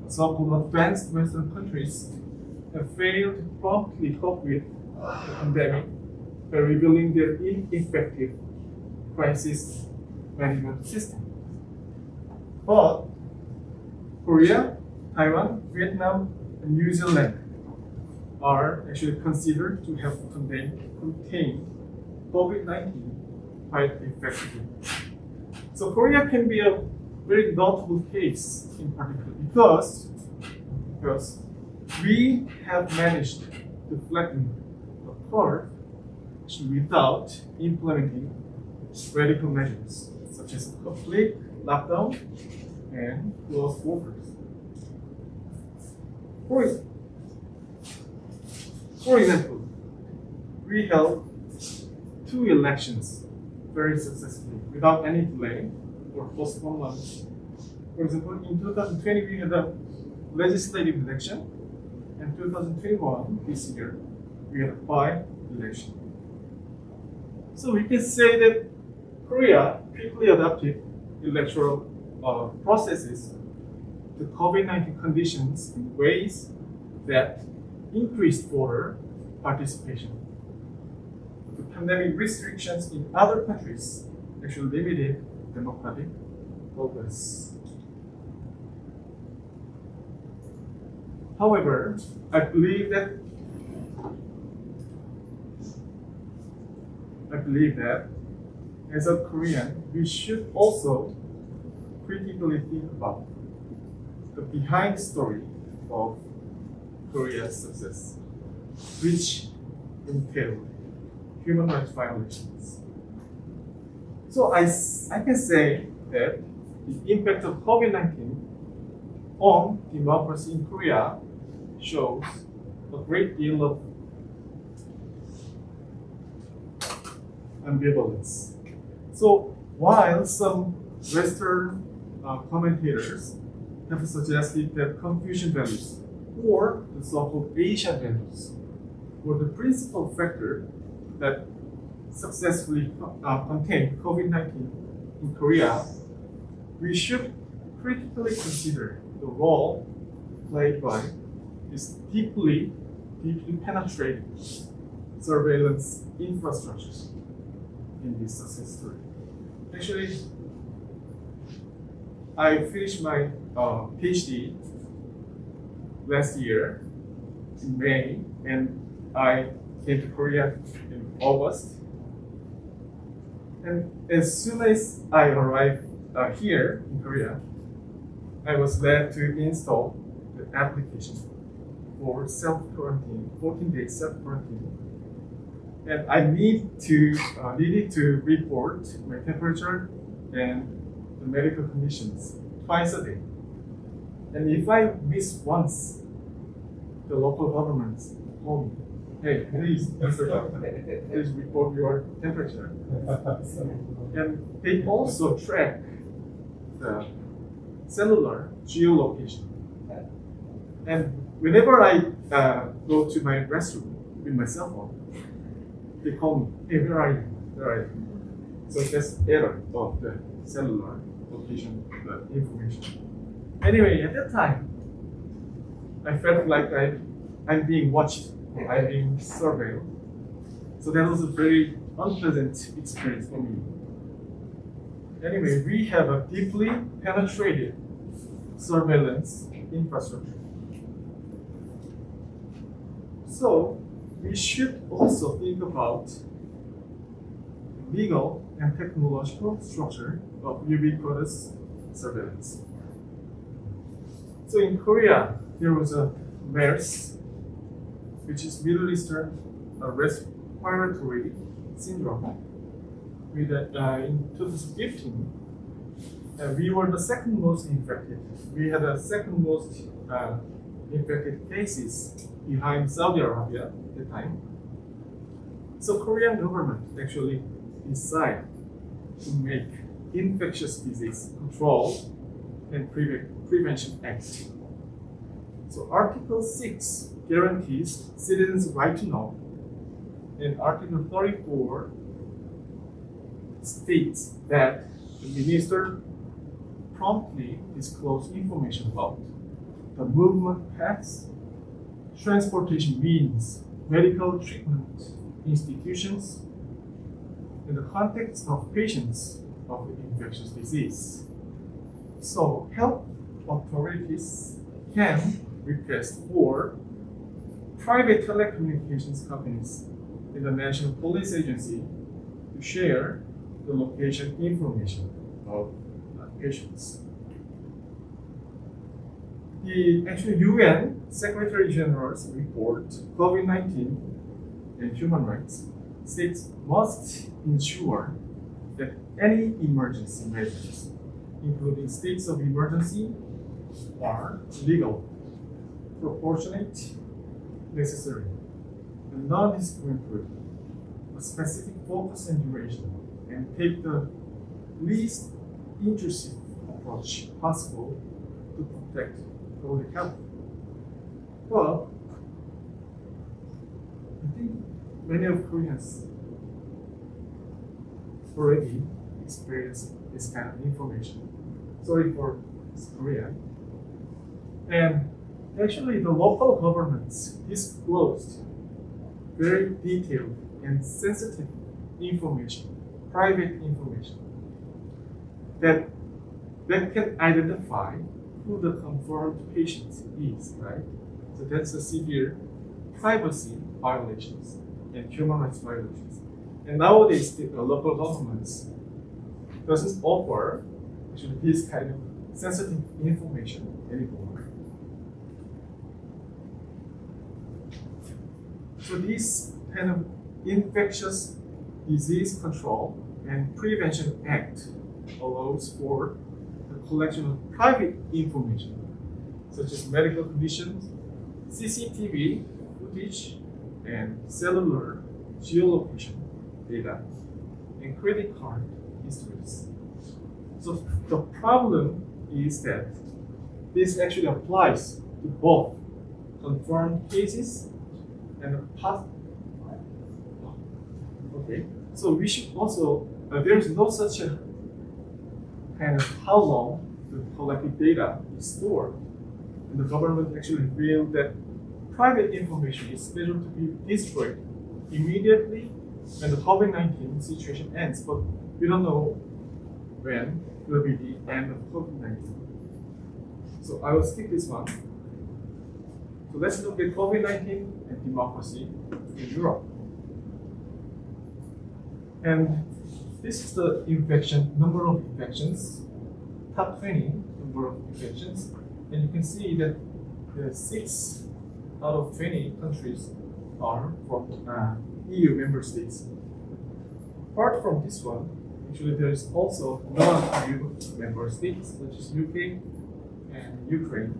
so-called advanced Western countries have failed to promptly cope with the pandemic by revealing their ineffective crisis management system. But Korea, Taiwan, Vietnam, and New Zealand are actually considered to have contained COVID-19 quite effectively. So Korea can be a very notable case in particular because we have managed to flatten the curve without implementing radical measures such as complete lockdown and closed borders. For example, we held 2 elections very successfully without any delay or postponement. For example, in 2020 we had a legislative election, and 2021 this year we had a by-election. So we can say that Korea quickly adapted electoral processes to COVID-19 conditions in ways that increased voter participation. The pandemic restrictions in other countries actually limited democratic progress. However, I believe that as a Korean, we should also critically think about the behind story of Korea's success, which entailed human rights violations. So I can say that the impact of COVID-19 on democracy in Korea shows a great deal of ambivalence. So while some Western commentators have suggested that Confucian values or the so-called Asian values were the principal factor that successfully contained COVID-19 in Korea, we should critically consider the role played by this deeply penetrated surveillance infrastructure in this success story. Actually, I finished my PhD last year in May, and I came to Korea in August. And as soon as I arrived here in Korea, I was led to install the application for self-quarantine, 14-day self-quarantine. And I needed to report my temperature and the medical conditions twice a day. And if I miss once, the local governments told me, hey, please report your temperature. And they also track the cellular geolocation. And whenever I go to my restroom with my cell phone, they call me, hey, where are you? Where are you? So that's error of the cellular location information. Anyway, at that time, I felt like I'm being watched, I'm being surveilled. So that was a very unpleasant experience for me. Anyway, we have a deeply penetrated surveillance infrastructure. So we should also think about legal and technological structure of ubiquitous surveillance. So in Korea, there was a MERS, which is Middle Eastern Respiratory Syndrome. In 2015, we were the second most infected. We had the second most infected cases behind Saudi Arabia at the time. So Korean government actually decided to make infectious disease control and prevention act. So Article 6 guarantees citizens' right to know, and Article 34 states that the minister promptly disclose information about the movement paths, transportation means, medical treatment institutions, in the context of patients of infectious disease. So health authorities can request for private telecommunications companies in the National Police Agency to share the location information of patients. The actual UN Secretary General's report, COVID-19 and human rights, states must ensure that any emergency measures, including states of emergency, are legal, proportionate, necessary, and non-discriminatory, a specific focus and duration, and take the least intrusive approach possible to protect public health. Well, I think many of Koreans already experienced this kind of information. Sorry for Korean. And actually, the local governments disclosed very detailed and sensitive information, private information, that can identify who the confirmed patient is, right? So that's a severe privacy violations and human rights violations. And nowadays, the local governments doesn't offer actually this kind of sensitive information anymore. So this kind of Infectious Disease Control and Prevention Act allows for the collection of private information, such as medical conditions, CCTV footage, and cellular geolocation data, and credit card histories. So the problem is that this actually applies to both confirmed cases and past. Okay, so we should also, there is no such a kind of how long the collected data is stored. And the government actually revealed that private information is scheduled to be destroyed immediately when the COVID-19 situation ends, but we don't know when will be the end of COVID-19. So I will skip this one. So let's look at COVID-19 and democracy in Europe. And this is the number of infections, top 20 number of infections. And you can see that the 6 out of 20 countries are from EU member states. Apart from this one, actually there is also non-EU member states, such as UK and Ukraine.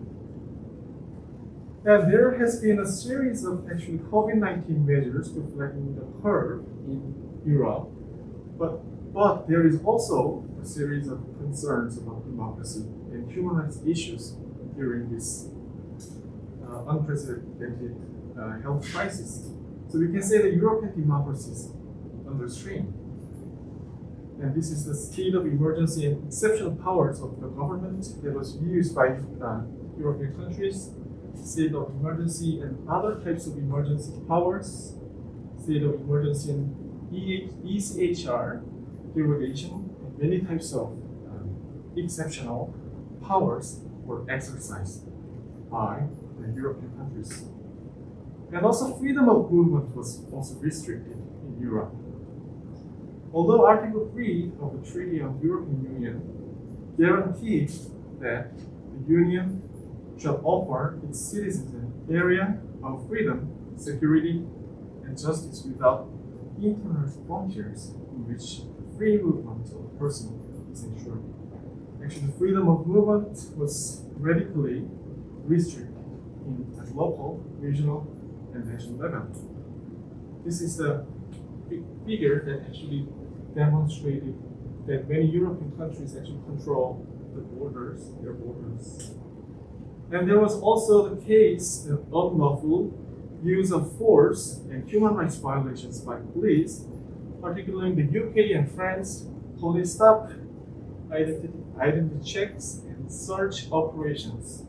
And there has been a series of actually COVID-19 measures to flatten the curve in Europe. But there is also a series of concerns about democracy and human rights issues during this unprecedented health crisis. So we can say that European democracy is under strain. And this is the state of emergency and exceptional powers of the government that was used by European countries, state of emergency and other types of emergency powers, state of emergency and ECHR, derogation, and many types of exceptional powers were exercised by the European countries. And also freedom of movement was also restricted in Europe. Although Article 3 of the Treaty of the European Union guarantees that the Union shall offer its citizens an area of freedom, security, and justice without internal frontiers in which free movement of a person is ensured. Actually, the freedom of movement was radically restricted at local, regional, and national level. This is the figure that actually demonstrated that many European countries actually control their borders. And there was also the case of unlawful use of force and human rights violations by police, particularly in the UK and France. Police stopped identity checks and search operations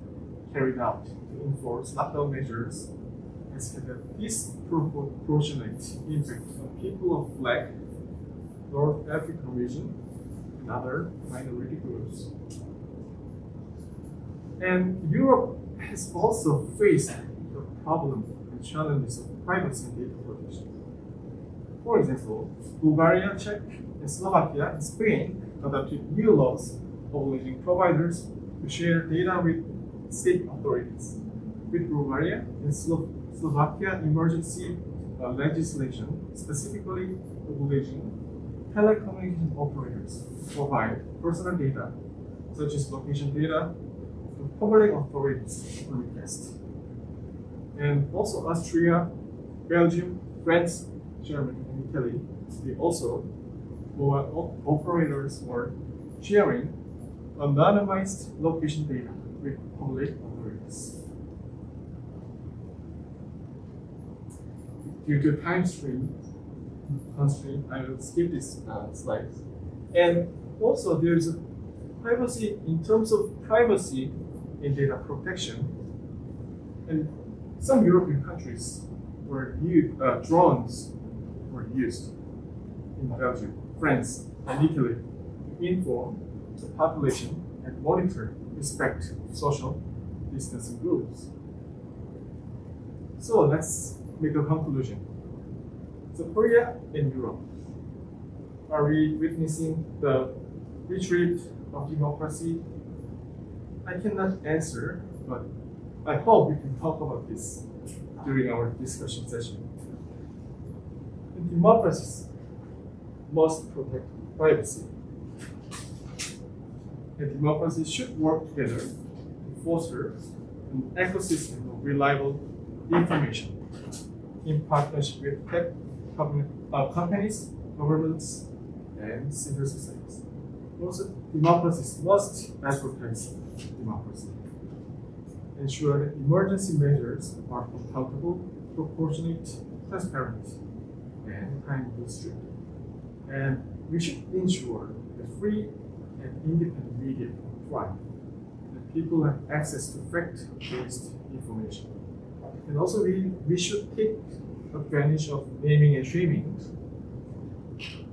carried out to enforce lockdown measures has had a disproportionate impact on people of Black, North African region, and other minority groups. And Europe has also faced the problem and challenges of privacy and data protection. For example, Bulgaria, Czech, and Slovakia and Spain adopted new laws obliging providers to share data with state authorities. With Bulgaria and Slovakia, emergency legislation specifically obliging telecommunication operators to provide personal data, such as location data, to public authorities on request. And also Austria, Belgium, France, Germany, and Italy, they also mobile operators were sharing anonymized location data with public authorities. Due to time constraint, I will skip this slide. And also, there's a privacy in terms of privacy in data protection. And some European countries were drones were used in Belgium, France, and Italy to inform the population and monitor respect social distancing rules. So let's make a conclusion. So Korea and Europe, are we witnessing the retreat of democracy? I cannot answer, but I hope we can talk about this during our discussion session. And democracies must protect privacy. And democracies should work together to foster an ecosystem of reliable information in partnership with tech companies, governments, and civil societies. Also, democracies must advertise democracy. Ensure that emergency measures are accountable, proportionate, transparent, and time-restricted. And we should ensure that free and independent media thrive, that people have access to fact-based information. And also, we should take advantage of naming and shaming.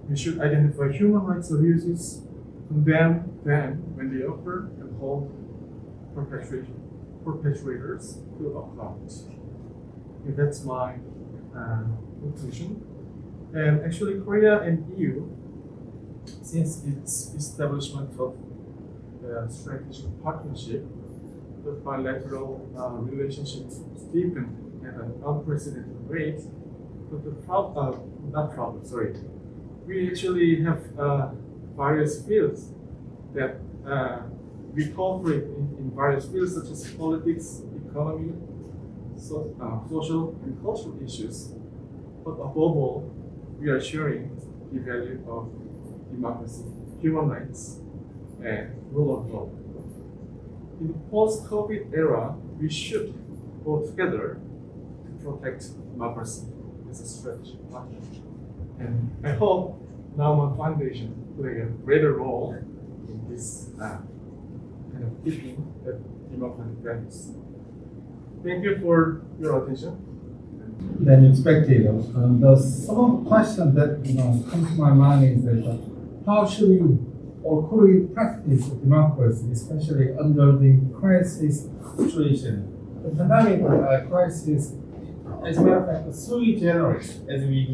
We should identify human rights abuses, condemn them when they occur, and hold perpetrators to account. Okay, that's my conclusion. And actually, Korea and EU, since its establishment of the strategic partnership, the bilateral relationship deepened at an unprecedented rate. But we actually have various fields that we cooperate in various fields such as politics, economy, social and cultural issues. But above all, we are sharing the value of democracy, human rights, and rule of law. In the post-COVID era, we should go together to protect democracy as a strategic partner. And I hope Nauman Foundation play a greater role in this kind of keeping the democratic values. Thank you for your attention. Than expected. The some question that comes to my mind is that how should we or could we practice democracy, especially under the crisis situation? The pandemic crisis, as a matter of fact, sui generis, as we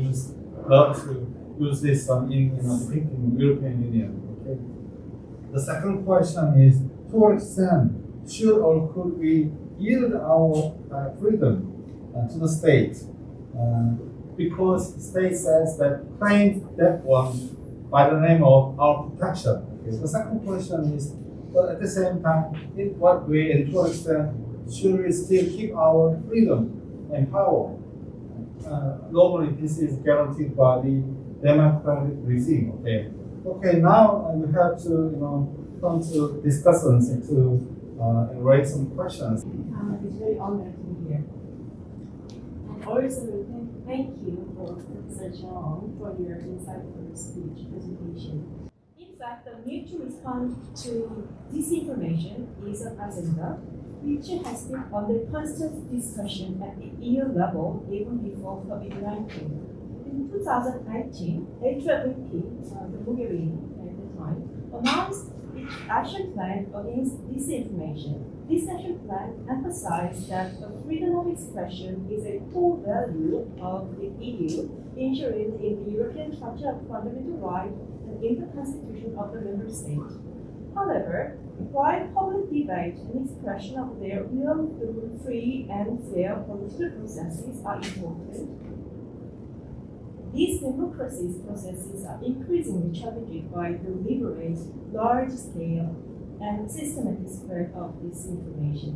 love to use this in European Union. Okay. The second question is, to what extent should or could we yield our freedom to the state? Because the state says that claims that one by the name of our protection. Okay. The second question is, but at the same time, in what way and to what extent should we still keep our freedom and power? Normally, this is guaranteed by the democratic regime. Okay. Okay. Now we have to come to discussants and to raise some questions. It's very honored to be here. And also, thank you for Professor Jung for your insightful speech presentation. In fact, the mutual response to disinformation is an agenda which has been under constant discussion at the EU level even before COVID-19. In 2019, HWP, the Bulgarian at the time, announced its action plan against disinformation. This action plan emphasized that the freedom of expression is a core value of the EU, in enshrined in the European Charter of Fundamental Rights and in the Constitution of the member state. However, while public debate and expression of their will through free and fair political processes are important, these democracy processes are increasingly challenged by the deliberate, large-scale, and systematic spread of disinformation.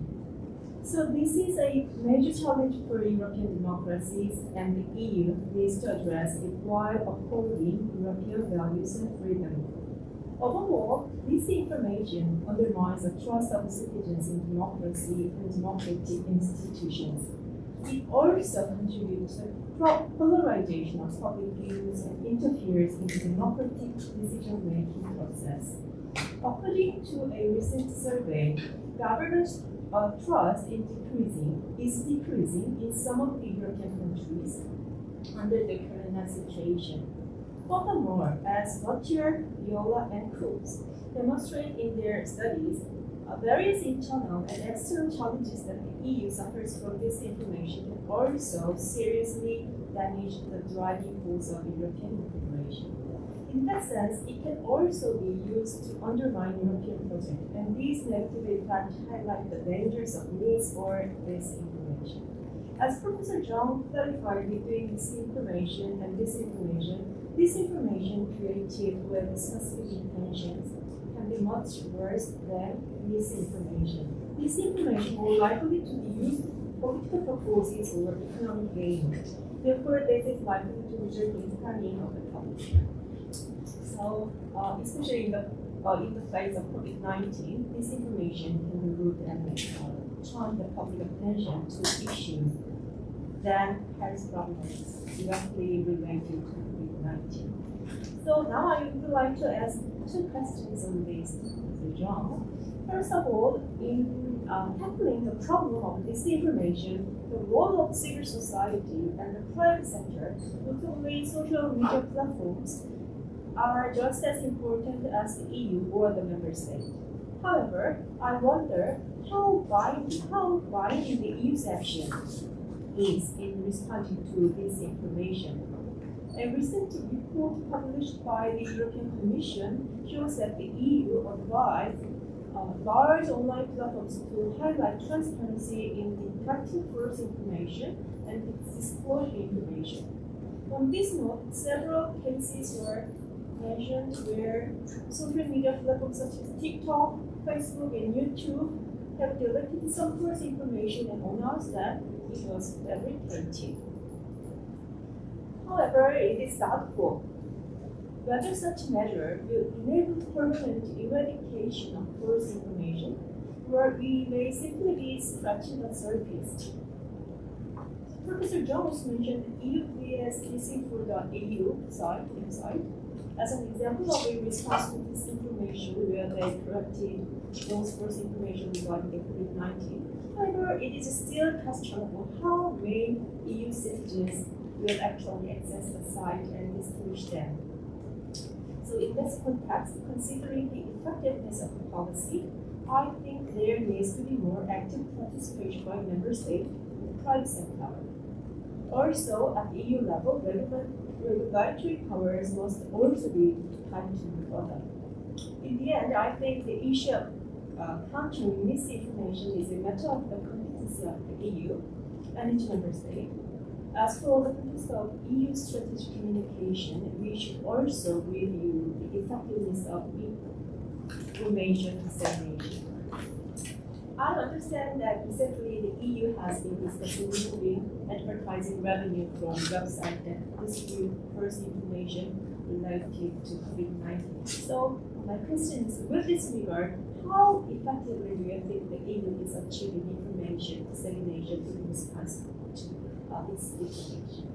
So this is a major challenge for European democracies, and the EU needs to address it while upholding European values and freedom. Overall, disinformation undermines the trust of citizens in democracy and democratic institutions. It also contributes to polarization of public views and interferes in the democratic decision-making process. According to a recent survey, government trust is decreasing in some of the European countries under the current situation. Furthermore, as Gautier, Viola, and Cruz demonstrate in their studies, various internal and external challenges that the EU suffers from disinformation can also seriously damage the driving force of European integration. In that sense, it can also be used to undermine European project, and these negative effects highlight the dangers of for disinformation. As Professor Jung clarified between misinformation and disinformation, disinformation created with specific intentions can be much worse than misinformation. Disinformation more likely to be used for political purposes or economic gain. Therefore, this is likely to result in harming of the public. So, especially in the face of COVID-19, disinformation can be root and turn the public attention to issues that health problems directly related to COVID-19. So now I would like to ask two questions on this, Mr. Jung. First of all, in tackling the problem of disinformation, the role of civil society and the private sector, notably social media platforms, are just as important as the EU or the member state. However, I wonder how binding the EU's action is in responding to disinformation. A recent report published by the European Commission shows that the EU advised large online platforms to highlight transparency in detecting false information and disclosure information. On this note, several cases were mentioned where social media platforms such as TikTok, Facebook, and YouTube have deleted some false information and announced that it was fabricated. However, it is doubtful whether such measure will enable permanent eradication of false information, or we may simply be scratching the surface. Professor Jones mentioned EU.disinfo.eu website as an example of a response to disinformation where they corrected those false information regarding the COVID-19. However, it is still questionable how many EU citizens will actually access the site and distinguish them. So in this context, considering the effectiveness of the policy, I think there needs to be more active participation by member states and the private sector. Also, at the EU level, regulatory powers must also be tightened further. In the end, I think the issue of countering misinformation is a matter of the competency of the EU and each member state. As for the purpose of EU strategic communication, we should also review the effectiveness of information dissemination. I understand that recently the EU has been discussing removing advertising revenue from websites that distribute false information related to COVID-19. So my question is, with this regard, how effectively do you think the EU is achieving information dissemination in response to this information?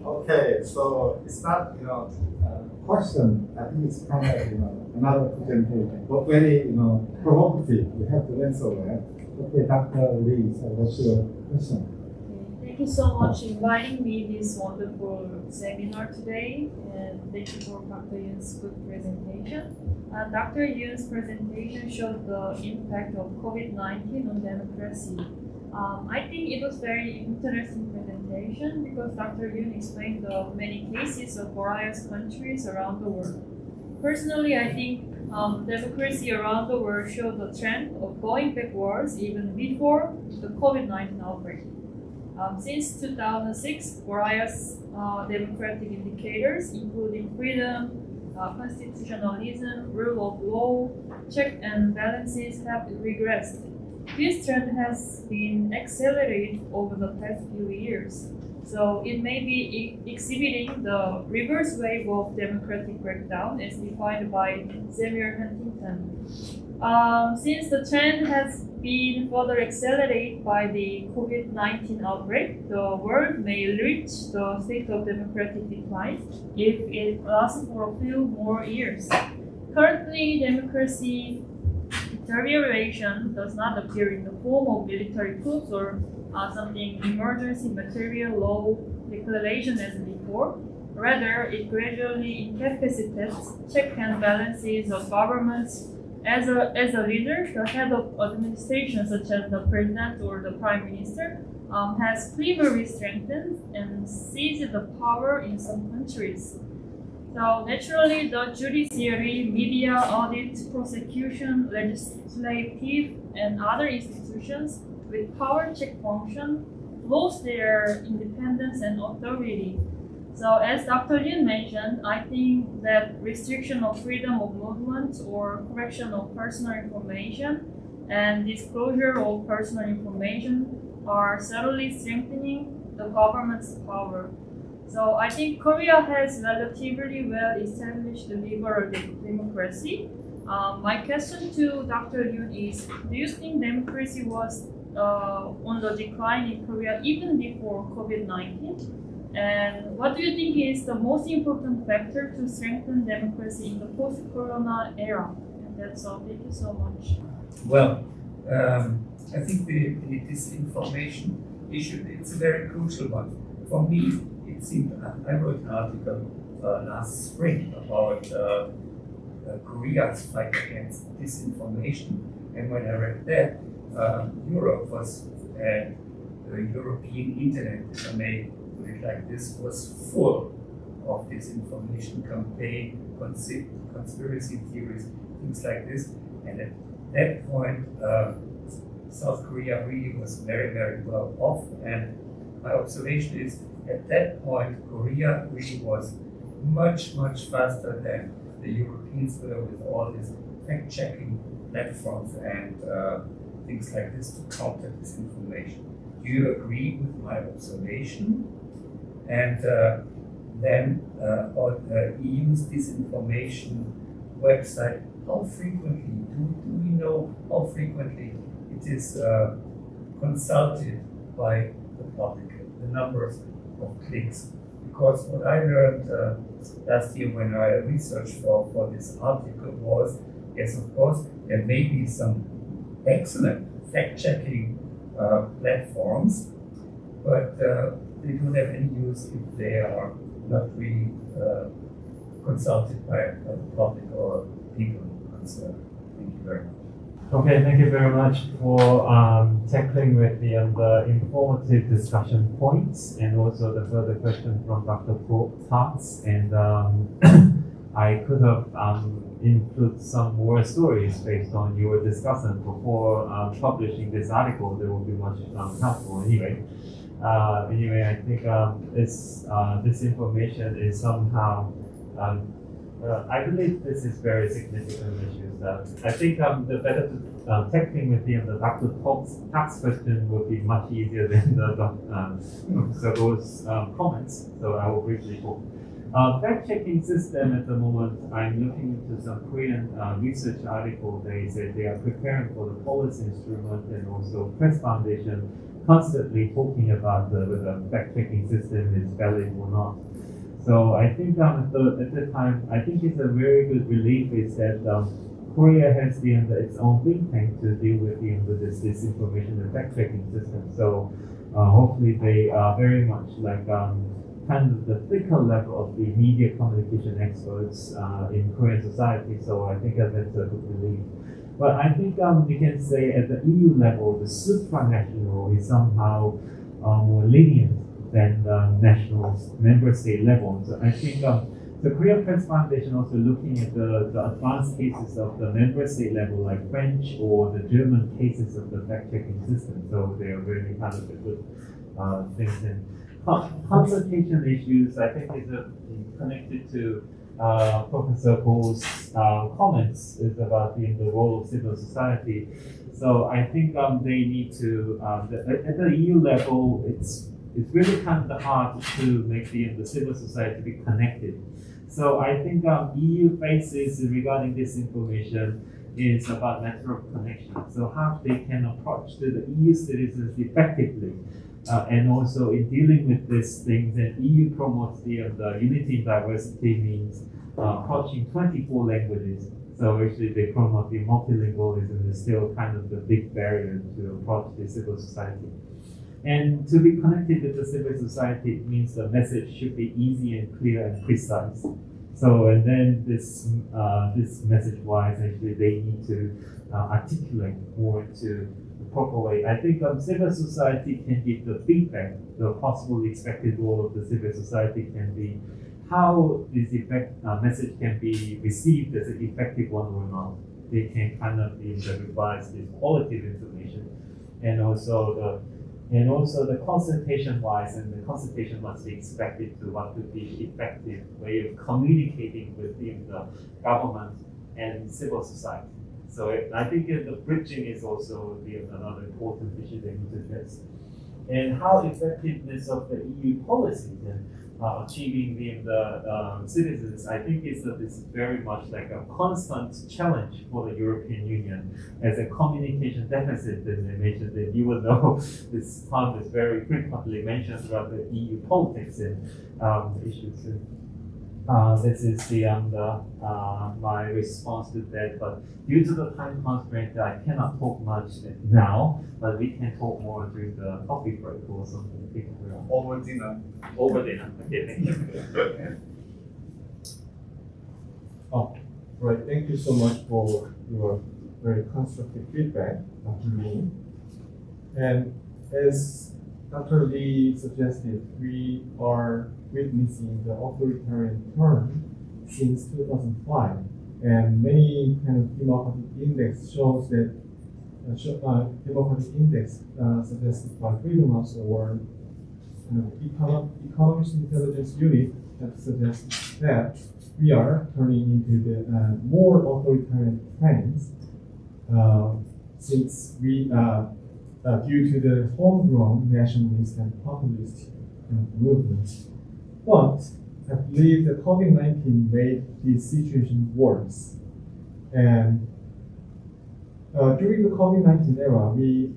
Okay, so it's not, question. I think it's kind of, another presentation, but very, provocative. You have to answer that. Okay, Dr. Lee, so what's your question? Thank you so much for inviting me this wonderful seminar today, and thank you for Dr. Yoon's good presentation. Dr. Yoon's presentation showed the impact of COVID-19 on democracy. I think it was very interesting presentation. presentation because Dr. Yoon explained the many cases of various countries around the world. Personally, I think democracy around the world showed the trend of going backwards even before the COVID-19 outbreak. Since 2006, various democratic indicators, including freedom, constitutionalism, rule of law, check and balances, have regressed. This trend has been accelerated over the past few years. So it may be exhibiting the reverse wave of democratic breakdown as defined by Samuel Huntington. Since the trend has been further accelerated by the COVID-19 outbreak, the world may reach the state of democratic decline if it lasts for a few more years. Currently, democracy deterioration does not appear in the form of military coups or something emergency material law declaration as before. Rather, it gradually incapacitates check and balances of governments. As a leader, the head of administration, such as the president or the prime minister, has cleverly strengthened and seized the power in some countries. So naturally, the judiciary, media, audit, prosecution, legislative, and other institutions with power check function lost their independence and authority. So as Dr. Yoon mentioned, I think that restriction of freedom of movement or correction of personal information and disclosure of personal information are subtly strengthening the government's power. So I think Korea has relatively well established liberal democracy. My question to Dr. Yoon is, do you think democracy was on the decline in Korea even before COVID-19? And what do you think is the most important factor to strengthen democracy in the post-corona era? And that's all. Thank you so much. Well, I think the disinformation issue, it's a very crucial one. For me, it seemed, I wrote an article last spring about Korea's fight against disinformation. And when I read that, Europe was, the European internet, if I may put it like this, was full of disinformation campaign, conspiracy theories, things like this. And at that point, South Korea really was very, very well off. And my observation is, at that point, Korea really was much, much faster than the Europeans were with all these fact-checking platforms and things like this to counter disinformation. Do you agree with my observation? And then on the EU's disinformation website, how frequently, do we know how frequently it is consulted by the public, the numbers of clicks? Because what I learned last year when I researched for this article was, yes, of course, there may be some excellent fact-checking platforms, but they don't have any use if they are not really consulted by the public or people concerned. Thank you very much. Okay, thank you very much for tackling with the informative discussion points and also the further question from Dr. Tatz. And I could have included some more stories based on your discussion before publishing this article. That would be much helpful anyway. I think this information is somehow I believe this is very significant issues. I think the better tackling with the Dr. Tat's question would be much easier than Professor Go's comments. So I will briefly go. Fact-checking system at the moment, I'm looking into some Korean research article. They said they are preparing for the policy instrument and also Press Foundation constantly talking about whether the fact-checking system is valid or not. So I think at the time, I think it's a very good relief is that Korea has its own think tank to deal with this disinformation and fact-checking system. So hopefully they are very much like kind of the thicker level of the media communication experts in Korean society. So I think that's a good relief. But I think we can say at the EU level, the supranational is somehow more lenient than national member state level. So I think the Korean Press Foundation also looking at the advanced cases of the member state level, like French or the German cases of the fact-checking system. So they are really kind of the good things. And consultation issues, I think, is connected to Professor Go's comments is about the role of civil society. So I think they need to, at the EU level, it's really kind of hard to make the civil society be connected. So I think EU faces regarding disinformation is about matter of connection. So how they can approach to the EU citizens effectively. And also in dealing with these things, and EU promotes the unity in diversity means approaching 24 languages. So actually they promote the multilingualism is still kind of the big barrier to approach the civil society. And to be connected with the civil society means the message should be easy and clear and precise. So and then this message-wise, actually they need to articulate more to the proper way. I think civil society can give the feedback. The possible expected role of the civil society can be how this message can be received as an effective one or not. They can kind of revise this quality of information, and also the consultation wise, and the consultation must be expected to what would be the effective way of communicating within the government and civil society. So I think the bridging is also another important issue they need to address. And how effectiveness of the EU policy in achieving the citizens, I think it's very much like a constant challenge for the European Union as a communication deficit. That they mentioned that you will know this term is very frequently mentioned about the EU politics and issues. This is my response to that. But due to the time constraint, I cannot talk much now. But we can talk more during the coffee break or something. Over dinner. Over dinner. Okay, thank you. Oh, right. Thank you so much for your very constructive feedback, Dr. Lee. And as Dr. Lee suggested, we are witnessing the authoritarian turn since 2005, and many kind of democratic index shows that democratic index suggested by Freedom House or Economist Intelligence Unit that suggests that we are turning into the more authoritarian trends since we due to the homegrown nationalist and populist movements. But I believe that COVID-19 made this situation worse. And during the COVID-19 era, we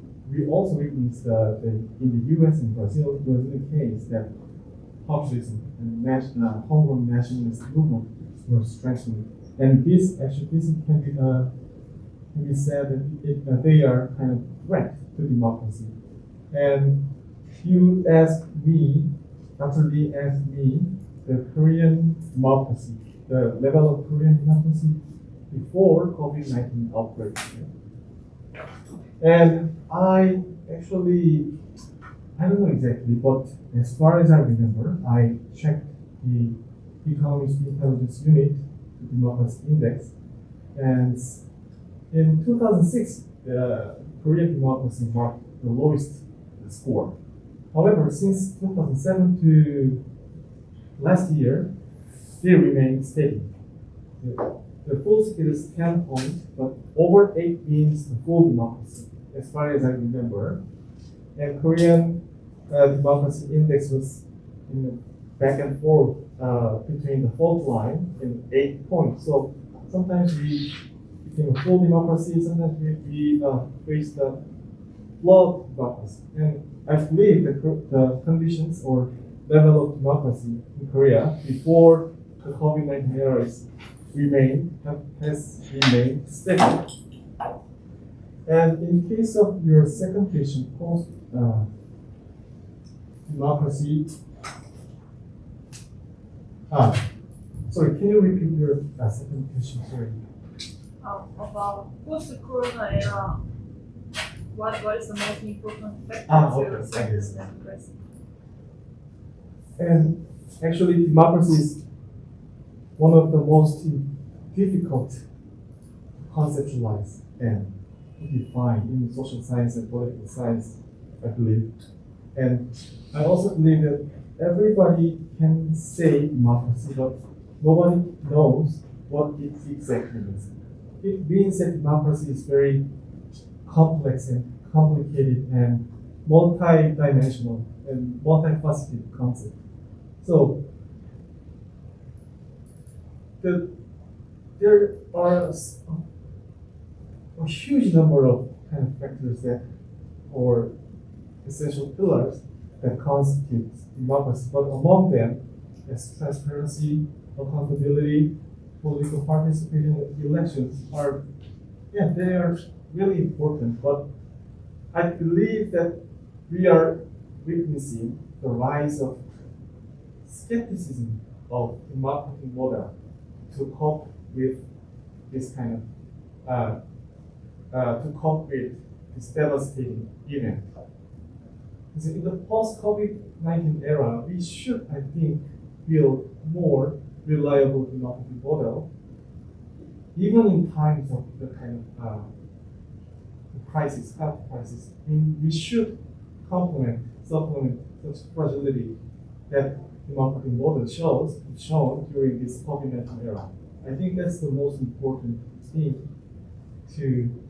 also witnessed in the US and Brazil, it was the case that populism and homegrown nationalist movement were strengthening. And this can be said that they are kind of threat to democracy. And you asked me, Dr. Lee asked me, the Korean democracy, the level of Korean democracy before COVID-19 outbreak. And I don't know exactly, but as far as I remember, I checked the Economist Intelligence Unit, the Democracy Index, and in 2006, the Korean democracy marked the lowest score. However, since 2007 to last year, they remained steady. The full scale is 10 points, but over 8 means the full democracy, as far as I remember. And Korean democracy index was back and forth between the fault line and 8 points. So sometimes we became a full democracy, sometimes we faced the flawed democracy. And I believe the conditions or level of democracy in Korea before the COVID-19 era has remained steady. And in case of your second question, post democracy. Sorry, can you repeat your second question? Sorry. About post-corona era, what is the most important factor to Okay, strengthen democracy? And actually, democracy is one of the most difficult to conceptualize and define in social science and political science, I believe. And I also believe that everybody can say democracy, but nobody knows what it exactly means. It means that democracy is very complex and complicated and multi-dimensional and multifaceted concept. So there are a huge number of kind of factors that, or essential pillars that constitute democracy, but among them, as transparency, accountability, political participation in elections are, yeah, they are really important. But I believe that we are witnessing the rise of skepticism of democratic model to cope with this kind of to cope with this devastating event. In the post-COVID-19 era, we should, I think, build more reliable democratic model, even in times of the kind of crisis, health crisis. I mean, we should supplement such fragility that democratic model shown during this COVID-19 era. I think that's the most important thing to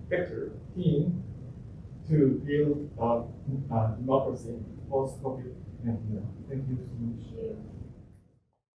factor in to build democracy post-COVID-19 era. Thank you so much. Thank you.